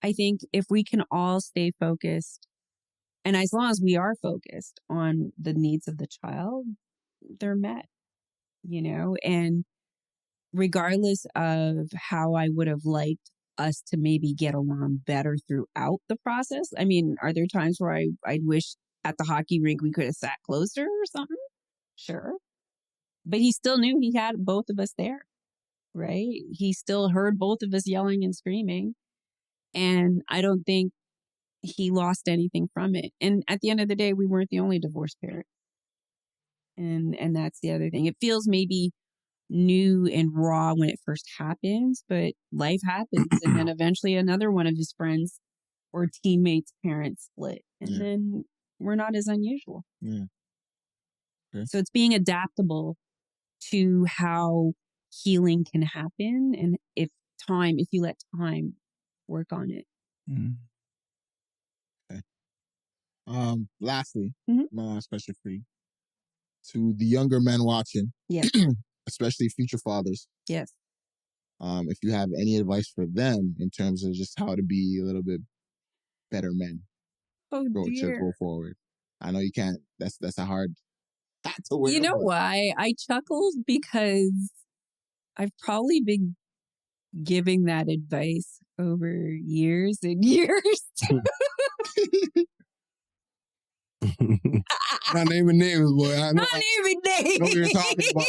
Speaker 1: I think if we can all stay focused, and as long as we are focused on the needs of the child, they're met, and regardless of how I would have liked us to maybe get along better throughout the process. I mean, are there times where I'd wish at the hockey rink we could have sat closer or something? Sure. But he still knew he had both of us there, right? He still heard both of us yelling and screaming. And I don't think he lost anything from it. And at the end of the day, we weren't the only divorced parent. And that's the other thing. It feels maybe new and raw when it first happens, but life happens. And then eventually another one of his friends or teammates' parents split. And then we're not as unusual.
Speaker 2: Yeah. Okay.
Speaker 1: So it's being adaptable to how healing can happen. And if you let time work on it.
Speaker 4: Mm.
Speaker 2: Okay. Lastly,
Speaker 1: Mhm.
Speaker 2: my last question for you. To the younger men watching,
Speaker 1: Yes.
Speaker 2: especially future fathers,
Speaker 1: Yes.
Speaker 2: if you have any advice for them in terms of just how to be a little bit better men,
Speaker 1: Oh,
Speaker 2: to
Speaker 1: dear.
Speaker 2: go forward. I know you can't. That's a hard hat to wear.
Speaker 1: You know
Speaker 2: but
Speaker 1: why? I chuckled because I've probably been giving that advice over years and years.
Speaker 4: Not naming names, boy. I know.
Speaker 1: Not naming names.
Speaker 2: know what you're talking about,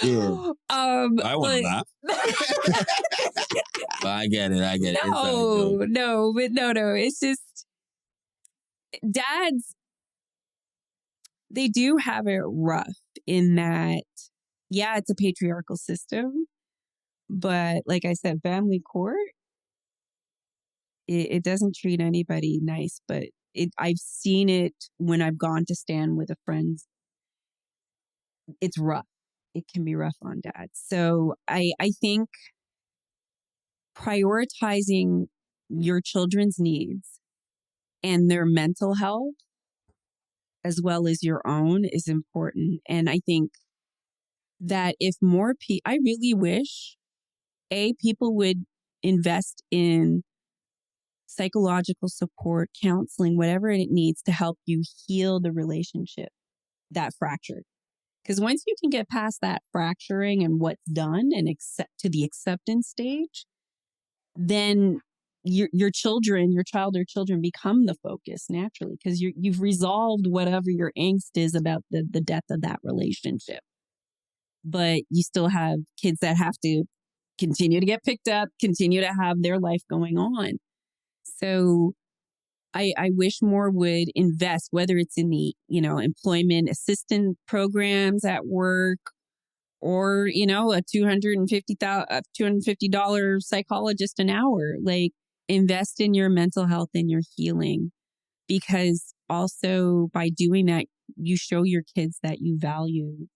Speaker 6: Yeah.
Speaker 5: I want to laugh. But I get it. It's not a joke.
Speaker 1: No. It's just dads. They do have it rough in that, yeah, it's a patriarchal system, but like I said, family court, it doesn't treat anybody nice. But I've seen it when I've gone to stand with a friend. It's rough. It can be rough on dads. So I think prioritizing your children's needs and their mental health as well as your own is important. And I think that if more people, I really wish, people would invest in psychological support, counseling, whatever it needs to help you heal the relationship that fractured. Because once you can get past that fracturing and what's done and accept to the acceptance stage, then your child or children become the focus naturally, because you've resolved whatever your angst is about the death of that relationship. But you still have kids that have to continue to get picked up, continue to have their life going on. So I wish more would invest, whether it's in the, employment assistance programs at work, or, a $250 psychologist an hour. Like, invest in your mental health and your healing, because also by doing that, you show your kids that you value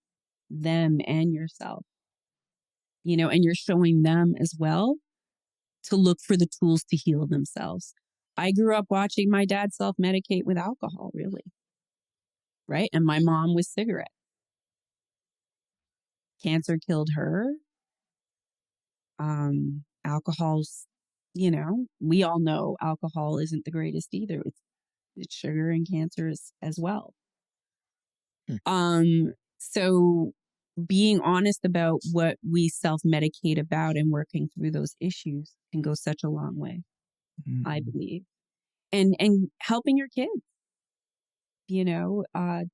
Speaker 1: them and yourself, and you're showing them as well to look for the tools to heal themselves. I grew up watching my dad self-medicate with alcohol, really. Right? And my mom with cigarettes. Cancer killed her. Alcohol's, we all know alcohol isn't the greatest either. It's sugar and cancer as well. So being honest about what we self-medicate about and working through those issues can go such a long way, I believe. And helping your kids,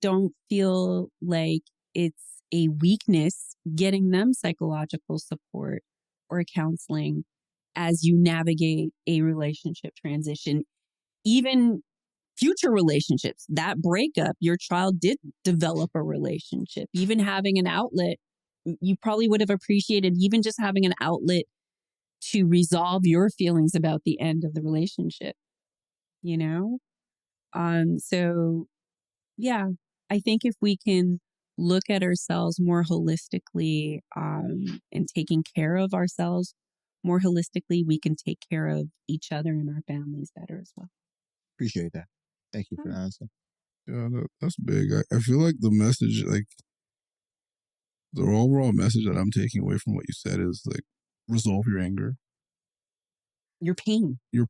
Speaker 1: don't feel like it's a weakness getting them psychological support or counseling as you navigate a relationship transition, even future relationships. That breakup, your child did develop a relationship. Even having an outlet, you probably would have appreciated even just having an outlet to resolve your feelings about the end of the relationship, So yeah, I think if we can look at ourselves more holistically, and taking care of ourselves more holistically, we can take care of each other and our families better as well.
Speaker 2: Appreciate that. Thank you for the answer.
Speaker 4: Yeah, that's big. I feel like the message, like the overall message that I'm taking away from what you said is like, resolve your anger.
Speaker 1: Your pain,
Speaker 4: your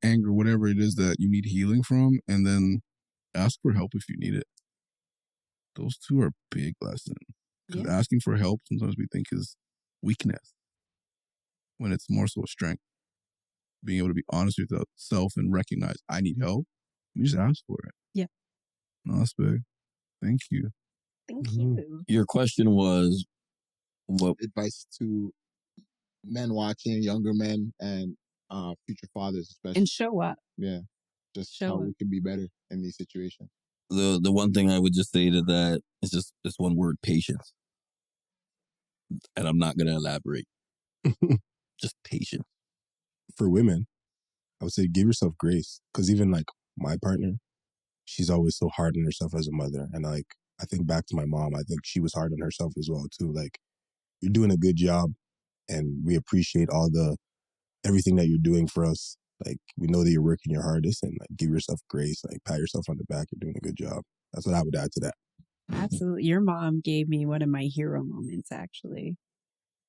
Speaker 4: anger, whatever it is that you need healing from, and then ask for help if you need it. Those two are big lessons. Because asking for help sometimes we think is weakness, when it's more so a strength. Being able to be honest with yourself and recognize I need help. You just ask for it.
Speaker 1: Yeah.
Speaker 4: No, that's big. Thank you.
Speaker 1: Thank you.
Speaker 5: Your question was what
Speaker 2: advice to men watching, younger men, and future fathers, especially.
Speaker 1: And show up.
Speaker 2: Yeah. Just
Speaker 1: show
Speaker 2: how
Speaker 1: up.
Speaker 2: we can be better in these situations.
Speaker 5: The one thing I would just say to that is just this one word: patience. And I'm not going to elaborate. Just patience.
Speaker 6: For women, I would say give yourself grace, because even like my partner, she's always so hard on herself as a mother, and like I think back to my mom, I think she was hard on herself as well too. Like, you're doing a good job, and we appreciate everything that you're doing for us. Like, we know that you're working your hardest, and like give yourself grace, like pat yourself on the back. You're doing a good job. That's what I would add to that.
Speaker 1: Absolutely. Your mom gave me one of my hero moments, actually.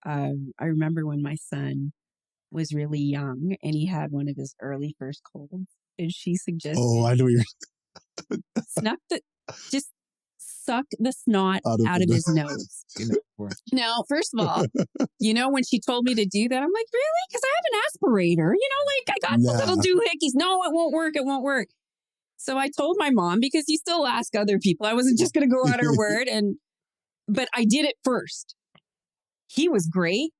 Speaker 1: I remember when my son was really young and he had one of his early first colds, and she suggested,
Speaker 6: I know you're
Speaker 1: just suck the snot out of his nose. Now, first of all, when she told me to do that, I'm like, really? Because I have an aspirator, I got the little doohickeys. No, it won't work. It won't work. So I told my mom, because you still ask other people. I wasn't just going to go on her word. But I did it first. He was great.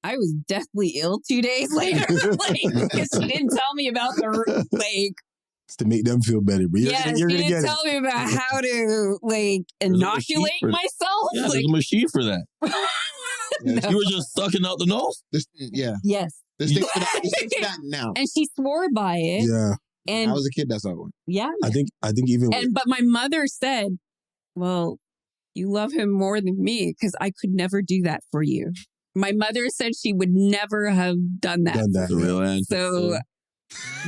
Speaker 1: I was deathly ill 2 days later, because she didn't tell me about the
Speaker 6: It's to make them feel better. But you're
Speaker 1: she didn't tell me about how to inoculate myself.
Speaker 5: Yeah, there's a machine for that.
Speaker 1: No.
Speaker 5: You were just sucking out the nose?
Speaker 1: Yes.
Speaker 2: There's things for that now.
Speaker 1: And she swore by it.
Speaker 6: Yeah.
Speaker 1: And
Speaker 2: I was a kid, that's how it went.
Speaker 1: Yeah.
Speaker 6: I think even
Speaker 1: but my mother said, well, you love him more than me, because I could never do that for you. My mother said she would never have done that.
Speaker 5: The real answer.
Speaker 1: So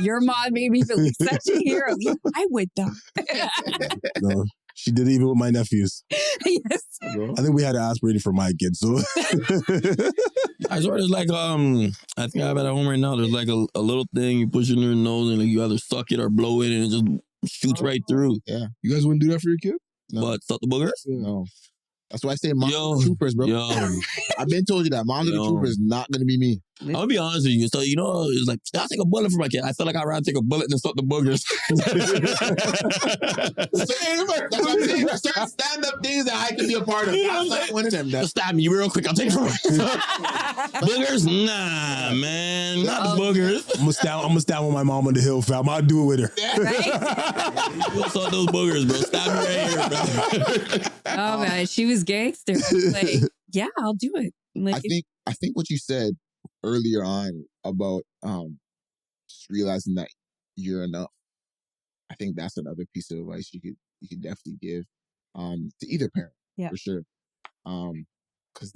Speaker 1: your mom made me feel like such a hero. Yeah, I would though.
Speaker 6: No, she did it even with my nephews.
Speaker 1: Yes.
Speaker 6: I think we had an aspirator for my kids. So
Speaker 5: I sort of like, I I think I have it at home right now. There's like a little thing you push in your nose and like you either suck it or blow it and it just shoots right through.
Speaker 2: Yeah.
Speaker 4: You guys wouldn't do that for your kid?
Speaker 2: No.
Speaker 5: But suck the boogers?
Speaker 2: No. That's why I say moms are the troopers, bro. I've been told you that. Moms are the troopers, not going to be me.
Speaker 5: I'm going to be honest with you. So, you know, it's like, I'll take a bullet for my kid. I feel like I'd rather take a bullet than suck the boogers.
Speaker 2: That's what I'm saying. There's certain stand-up things that I can be a part of. I'm not one of them.
Speaker 5: Just stab me real quick. I'll take it from boogers? Nah, man. Not the boogers.
Speaker 6: I'm going to stand with my mom on the hill, fam. I'll do it with her.
Speaker 5: You'll suck those boogers, bro. Stab me right here, bro.
Speaker 1: Oh, man. She was gangster. Like, yeah, I'll do it. Like,
Speaker 2: I think what you said earlier on about just realizing that you're enough. I think that's another piece of advice you could definitely give to either parent, for sure. Because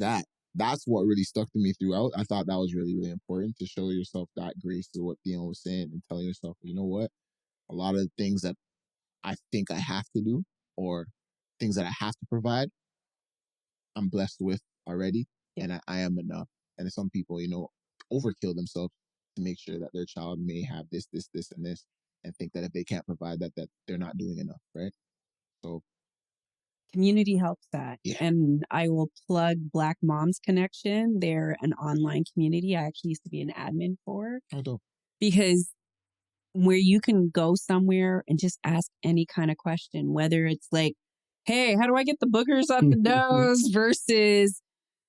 Speaker 2: that's what really stuck to me throughout. I thought that was really, really important to show yourself that grace to what Theon was saying and telling yourself, you know what, a lot of the things that I think I have to do or things that I have to provide, I'm blessed with already, and I am enough. And some people, you know, overkill themselves to make sure that their child may have this, and this, and think that if they can't provide that they're not doing enough, right? So
Speaker 1: community helps that.
Speaker 2: Yeah.
Speaker 1: And I will plug Black Moms Connection. They're an online community I actually used to be an admin for.
Speaker 2: Oh, dope.
Speaker 1: Because where you can go somewhere and just ask any kind of question, whether it's like, hey, how do I get the boogers up the nose versus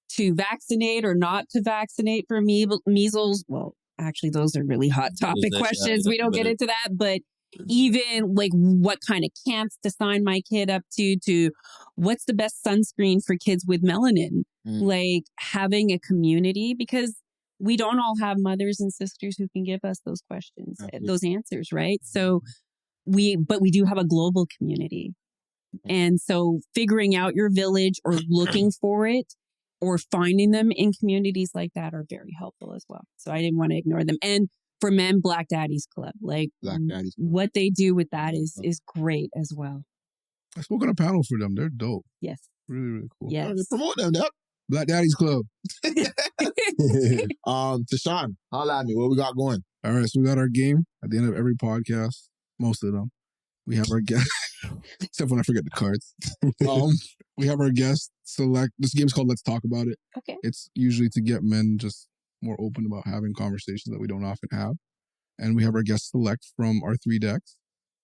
Speaker 1: to vaccinate or not to vaccinate for measles? Well, actually, those are really hot topic questions. We don't get into that. But even like what kind of camps to sign my kid up to what's the best sunscreen for kids with melanin? Like having a community, because we don't all have mothers and sisters who can give us those questions, those answers, right? So we do have a global community. And so figuring out your village or looking for it or finding them in communities like that are very helpful as well. So I didn't want to ignore them. And for men, Black Daddies Club, like what they do with that is great as well.
Speaker 4: I spoke on a panel for them. They're dope.
Speaker 1: Yes.
Speaker 4: Really, really cool.
Speaker 1: Yes.
Speaker 2: Promote them, yep.
Speaker 4: Black Daddies Club.
Speaker 2: Tashawn, holla at me. What we got going?
Speaker 4: All right, so we got our game at the end of every podcast. Most of them. We have our guest, except when I forget the cards. We have our guest select. This game's called Let's Talk About It.
Speaker 1: Okay.
Speaker 4: It's usually to get men just more open about having conversations that we don't often have. And we have our guest select from our 3 decks.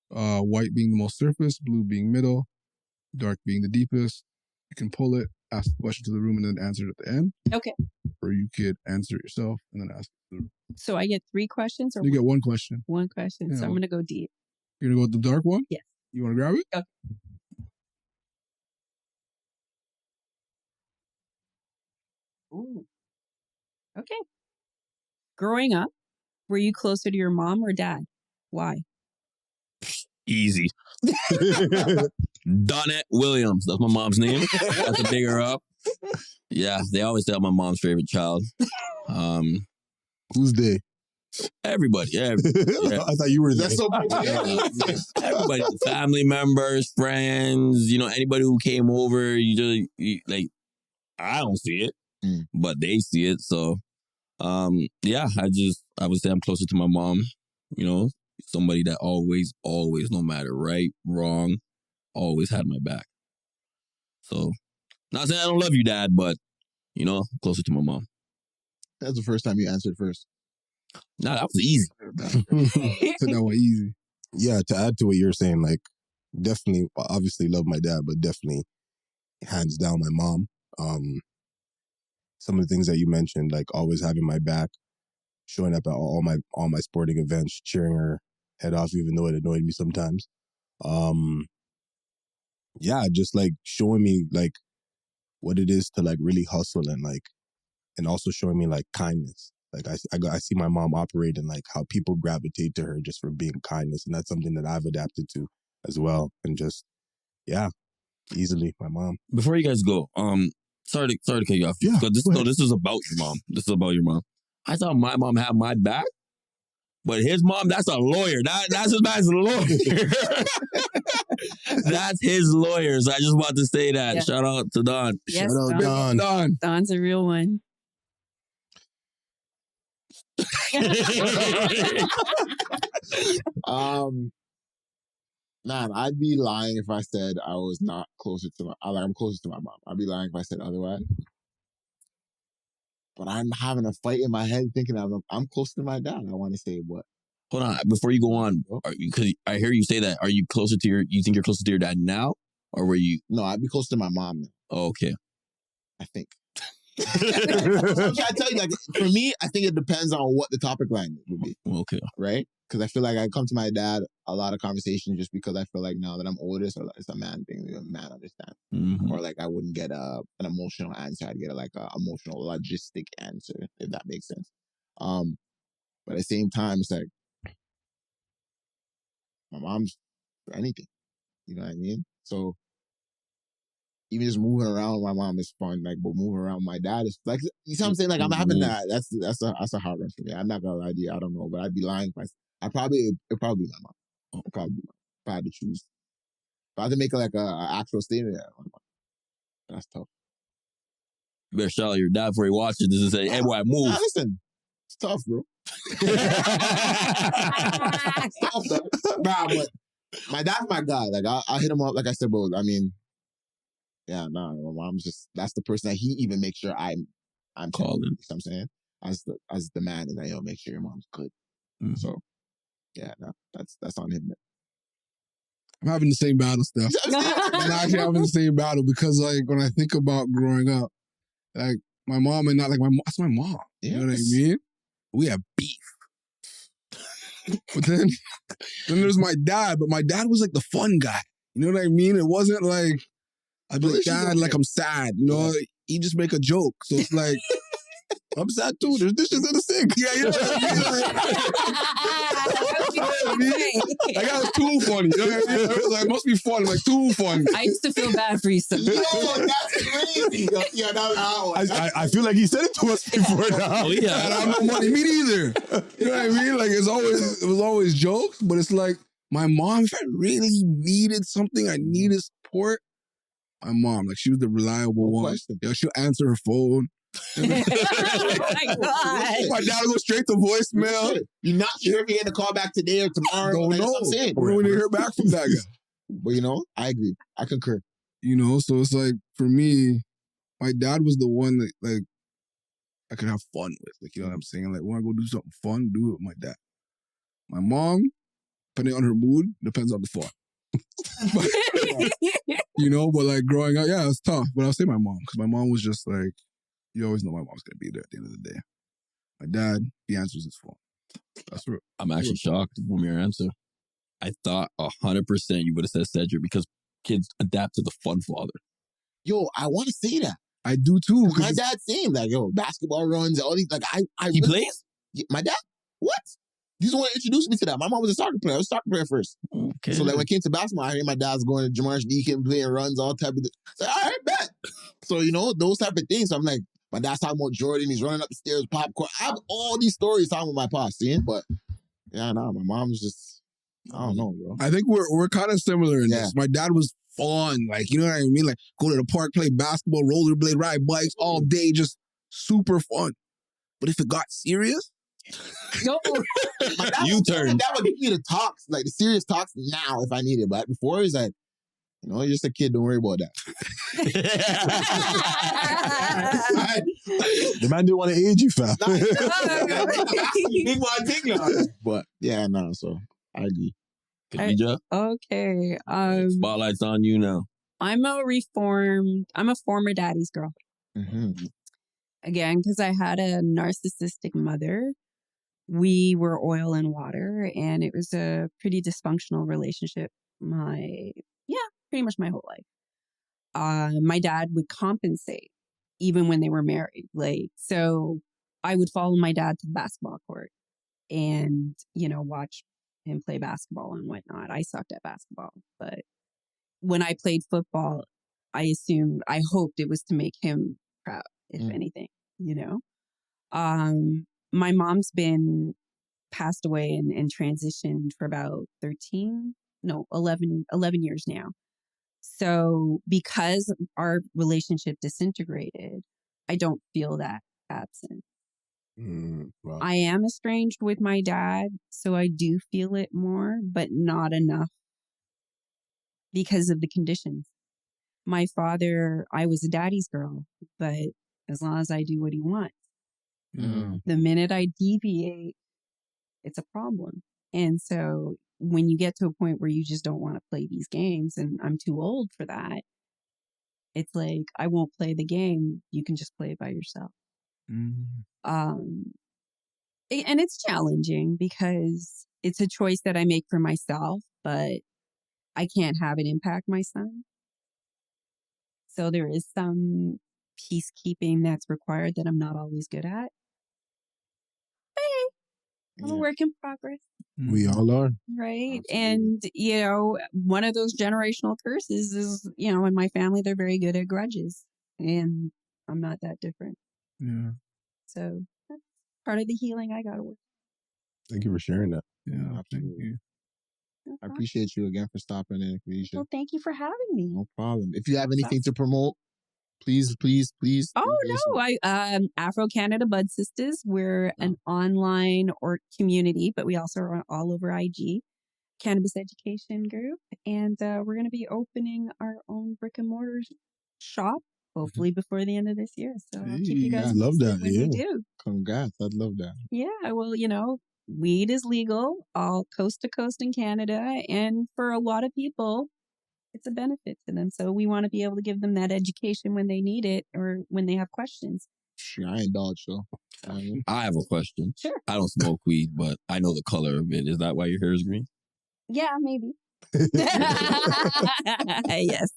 Speaker 4: White being the most surface, blue being middle, dark being the deepest. You can pull it, ask the question to the room, and then answer it at the end.
Speaker 1: Okay.
Speaker 4: Or you could answer it yourself and then ask it to the room.
Speaker 1: So I get 3 questions? Or
Speaker 4: you get 1 question.
Speaker 1: 1 question.
Speaker 4: Yeah.
Speaker 1: So I'm going to go deep.
Speaker 4: You're going to go with the dark one?
Speaker 1: Yes.
Speaker 4: You want to grab it?
Speaker 1: Okay. Ooh. Okay. Growing up, were you closer to your mom or dad? Why?
Speaker 5: Easy. Donette Williams. That's my mom's name. That's to dig her up. Yeah, they always say I'm my mom's favorite child.
Speaker 6: Who's they?
Speaker 5: Everybody. Yeah.
Speaker 6: I thought you were there.
Speaker 2: That's so
Speaker 5: Everybody. Family members, friends, you know, anybody who came over, you like, I don't see it, but they see it. So, yeah, I would say I'm closer to my mom, you know, somebody that always, no matter right, wrong, always had my back. So, not saying I don't love you, Dad, but, you know, closer to my mom.
Speaker 2: That's the first time you answered first.
Speaker 5: Nah, that was easy.
Speaker 4: So that was easy.
Speaker 6: Yeah, to add to what you're saying, like, definitely, obviously love my dad, but definitely, hands down, my mom. Some of the things that you mentioned, like always having my back, showing up at all my sporting events, cheering her head off, even though it annoyed me sometimes. Yeah, just like showing me like what it is to like really hustle and also showing me like kindness. Like I see my mom operate and like how people gravitate to her just for being kindness, and that's something that I've adapted to as well. And just easily my mom.
Speaker 5: Before you guys go, sorry to cut you off.
Speaker 6: Yeah,
Speaker 5: this is about your mom. This is about your mom. I thought my mom had my back, but his mom, that's a lawyer. That's his man's lawyer. That's his lawyer. So I just want to say that. Yeah. Shout out to Don.
Speaker 1: Yes,
Speaker 6: Shout out Don.
Speaker 1: Don's a real one.
Speaker 2: Man, I'd be lying if I said I was not closer to I'm closer to my mom. I'd be lying if I said otherwise. But I'm having a fight in my head thinking I'm close to my dad. I want to say what?
Speaker 5: Hold on, before you go on, because I hear you say that. Are you closer to you think you're closer to your dad now, or were you?
Speaker 2: No, I'd be closer to my mom now.
Speaker 5: Oh, okay.
Speaker 2: I think. I'm trying to tell you, like, for me, I think it depends on what the topic line would be.
Speaker 5: Okay.
Speaker 2: Right? Because I feel like I come to my dad a lot of conversations just because I feel like now that I'm older, so it's a man thing, a man understand.
Speaker 5: Mm-hmm.
Speaker 2: Or like I wouldn't get an emotional answer, I'd get an emotional logistic answer, if that makes sense. But at the same time, it's like my mom's for anything. You know what I mean? So even just moving around with my mom is fun, like, but moving around with my dad is like, you see what I'm saying? Like, I'm having that. That's a hard one for me. I'm not gonna lie to you. I don't know, but I'd be lying if it'd probably be my mom. It'd probably be my mom. If I had to choose. If I had to make like a actual statement, that's tough.
Speaker 5: You better shout out your dad before he watches this and say, "Hey, boy, move."
Speaker 2: Nah, listen, it's tough, bro. It's tough, though. Nah, but my dad's my guy. Like, I hit him up, like I said, bro. I mean, yeah, nah, my mom's that's the person that he even makes sure I'm calling. You know what I'm saying? As the man, is like, yo, make sure your mom's good. Mm-hmm. So, yeah, no, that's on him.
Speaker 4: I'm having the same battle stuff. I'm actually having the same battle because, like, when I think about growing up, like, my mom and not like that's my mom. Yes. You know what I mean? We have beef. But then there's my dad, but my dad was like the fun guy. You know what I mean? It wasn't like, I'd be like, Dad, like, I'm sad. You know, he just make a joke. So it's like, I'm sad too. There's dishes in the sink. Yeah, you know what I mean? Like, that was too funny. You know what I mean? I was like, it must be fun. Like, too funny.
Speaker 1: I used to feel bad for you. So.
Speaker 2: Yo, that's crazy. Yeah,
Speaker 6: I feel like he said it to us before now.
Speaker 5: Oh, yeah.
Speaker 4: I don't have no money. Me neither. You know what I mean? Like, it was always jokes, but it's like, my mom, if I really needed something, I needed support, my mom, like, she was the reliable one. Yo, she'll answer her phone.
Speaker 1: Oh my God.
Speaker 4: My dad will go straight to voicemail.
Speaker 2: You're not sure if you're going to call back today or tomorrow.
Speaker 4: Don't know.
Speaker 2: What I'm saying.
Speaker 4: We're going to hear back from that guy.
Speaker 2: But, you know, I agree. I concur.
Speaker 4: You know, so it's like, for me, my dad was the one that, like, I could have fun with. Like, you know what I'm saying? Like, when I go do something fun, do it with my dad. My mom, depending on her mood, depends on the fun. You know, but like growing up, yeah, it's tough. But I'll say my mom, because my mom was just like, you always know my mom's gonna be there at the end of the day. My dad, he answers his phone. That's real.
Speaker 5: I'm actually shocked from your answer. I thought 100% you would have said Cedric because kids adapt to the fun father.
Speaker 2: Yo, I want to say that.
Speaker 4: I do too.
Speaker 2: My dad's saying like, yo, basketball runs, all these, like,
Speaker 5: He plays?
Speaker 2: My dad? What? He's the one that introduced me to that. My mom was a soccer player. I was a soccer player first.
Speaker 5: Okay.
Speaker 2: So like when it came to basketball, I hear my dad's going to Jamarsh Deacon, playing runs, all type of things. So all right, bet. So, you know, those type of things. So I'm like, my dad's talking about Jordan. He's running up the stairs, popcorn. I have all these stories talking about my pops, seeing, but yeah, no, my mom's just, I don't know, bro.
Speaker 4: I think we're kind of similar in this. My dad was fun. Like, you know what I mean? Like, go to the park, play basketball, rollerblade, ride bikes all day, just super fun. But if it got serious,
Speaker 1: no.
Speaker 5: U-turn.
Speaker 2: That would give me the talks, like the serious talks now if I need it. But before, he's like, you know, you're just a kid. Don't worry about that.
Speaker 6: The man didn't want to age you, fam.
Speaker 2: But yeah, no. So I agree.
Speaker 5: Khadija?
Speaker 1: Okay.
Speaker 5: Spotlight's on you now.
Speaker 1: I'm a former daddy's girl.
Speaker 2: Mm-hmm.
Speaker 1: Again, because I had a narcissistic mother. We were oil and water, and it was a pretty dysfunctional relationship. Pretty much my whole life. My dad would compensate even when they were married. Like, so I would follow my dad to the basketball court and, you know, watch him play basketball and whatnot. I sucked at basketball, but when I played football, I hoped it was to make him proud, if anything, you know? My mom's been passed away and transitioned for about 11 years now. So because our relationship disintegrated, I don't feel that absence.
Speaker 6: Wow.
Speaker 1: I am estranged with my dad, so I do feel it more, but not enough because of the conditions. My father, I was a daddy's girl, but as long as I do what he wants, the minute I deviate, it's a problem. And so when you get to a point where you just don't want to play these games, and I'm too old for that, it's like, I won't play the game. You can just play it by yourself. And it's challenging because it's a choice that I make for myself, but I can't have it impact my son. So there is some peacekeeping that's required that I'm not always good at. But hey, I'm a work in progress.
Speaker 6: We all are.
Speaker 1: Right.
Speaker 2: Absolutely.
Speaker 1: And, one of those generational curses is, in my family, they're very good at grudges. And I'm not that different.
Speaker 4: Yeah.
Speaker 1: So that's part of the healing I got to work.
Speaker 6: Thank you for sharing that.
Speaker 4: Yeah. Thank you.
Speaker 1: No
Speaker 2: I
Speaker 1: problem.
Speaker 2: appreciate you again for stopping in, Khadisha.
Speaker 1: Well, thank you for having me.
Speaker 2: No problem. If you have anything to promote, please.
Speaker 1: Oh, no. Afro Canada Bud Sisters. We're an online or community, but we also are all over IG. Cannabis Education group. And we're going to be opening our own brick and mortar shop, hopefully before the end of this year. So I'll keep you guys
Speaker 6: I love
Speaker 1: posted
Speaker 6: that.
Speaker 1: when we do.
Speaker 2: Congrats. I'd love that.
Speaker 1: Yeah, well, weed is legal all coast to coast in Canada. And for a lot of people, it's a benefit to them. So we want to be able to give them that education when they need it or when they have questions.
Speaker 2: Sure, I indulge, so.
Speaker 5: I have a question.
Speaker 1: Sure.
Speaker 5: I don't smoke weed, but I know the color of it. Is that why your hair is green?
Speaker 1: Yeah, maybe. Yes.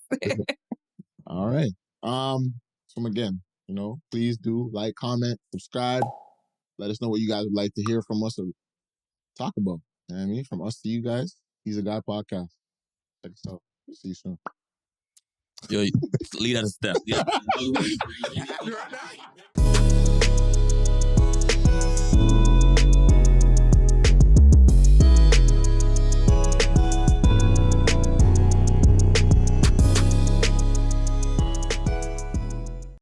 Speaker 2: All right. So again, please do like, comment, subscribe. Let us know what you guys would like to hear from us or talk about. You know what I mean? From us to you guys. He's a Guy podcast. Check us out. See you soon.
Speaker 5: Yo, lead at a step. Yeah.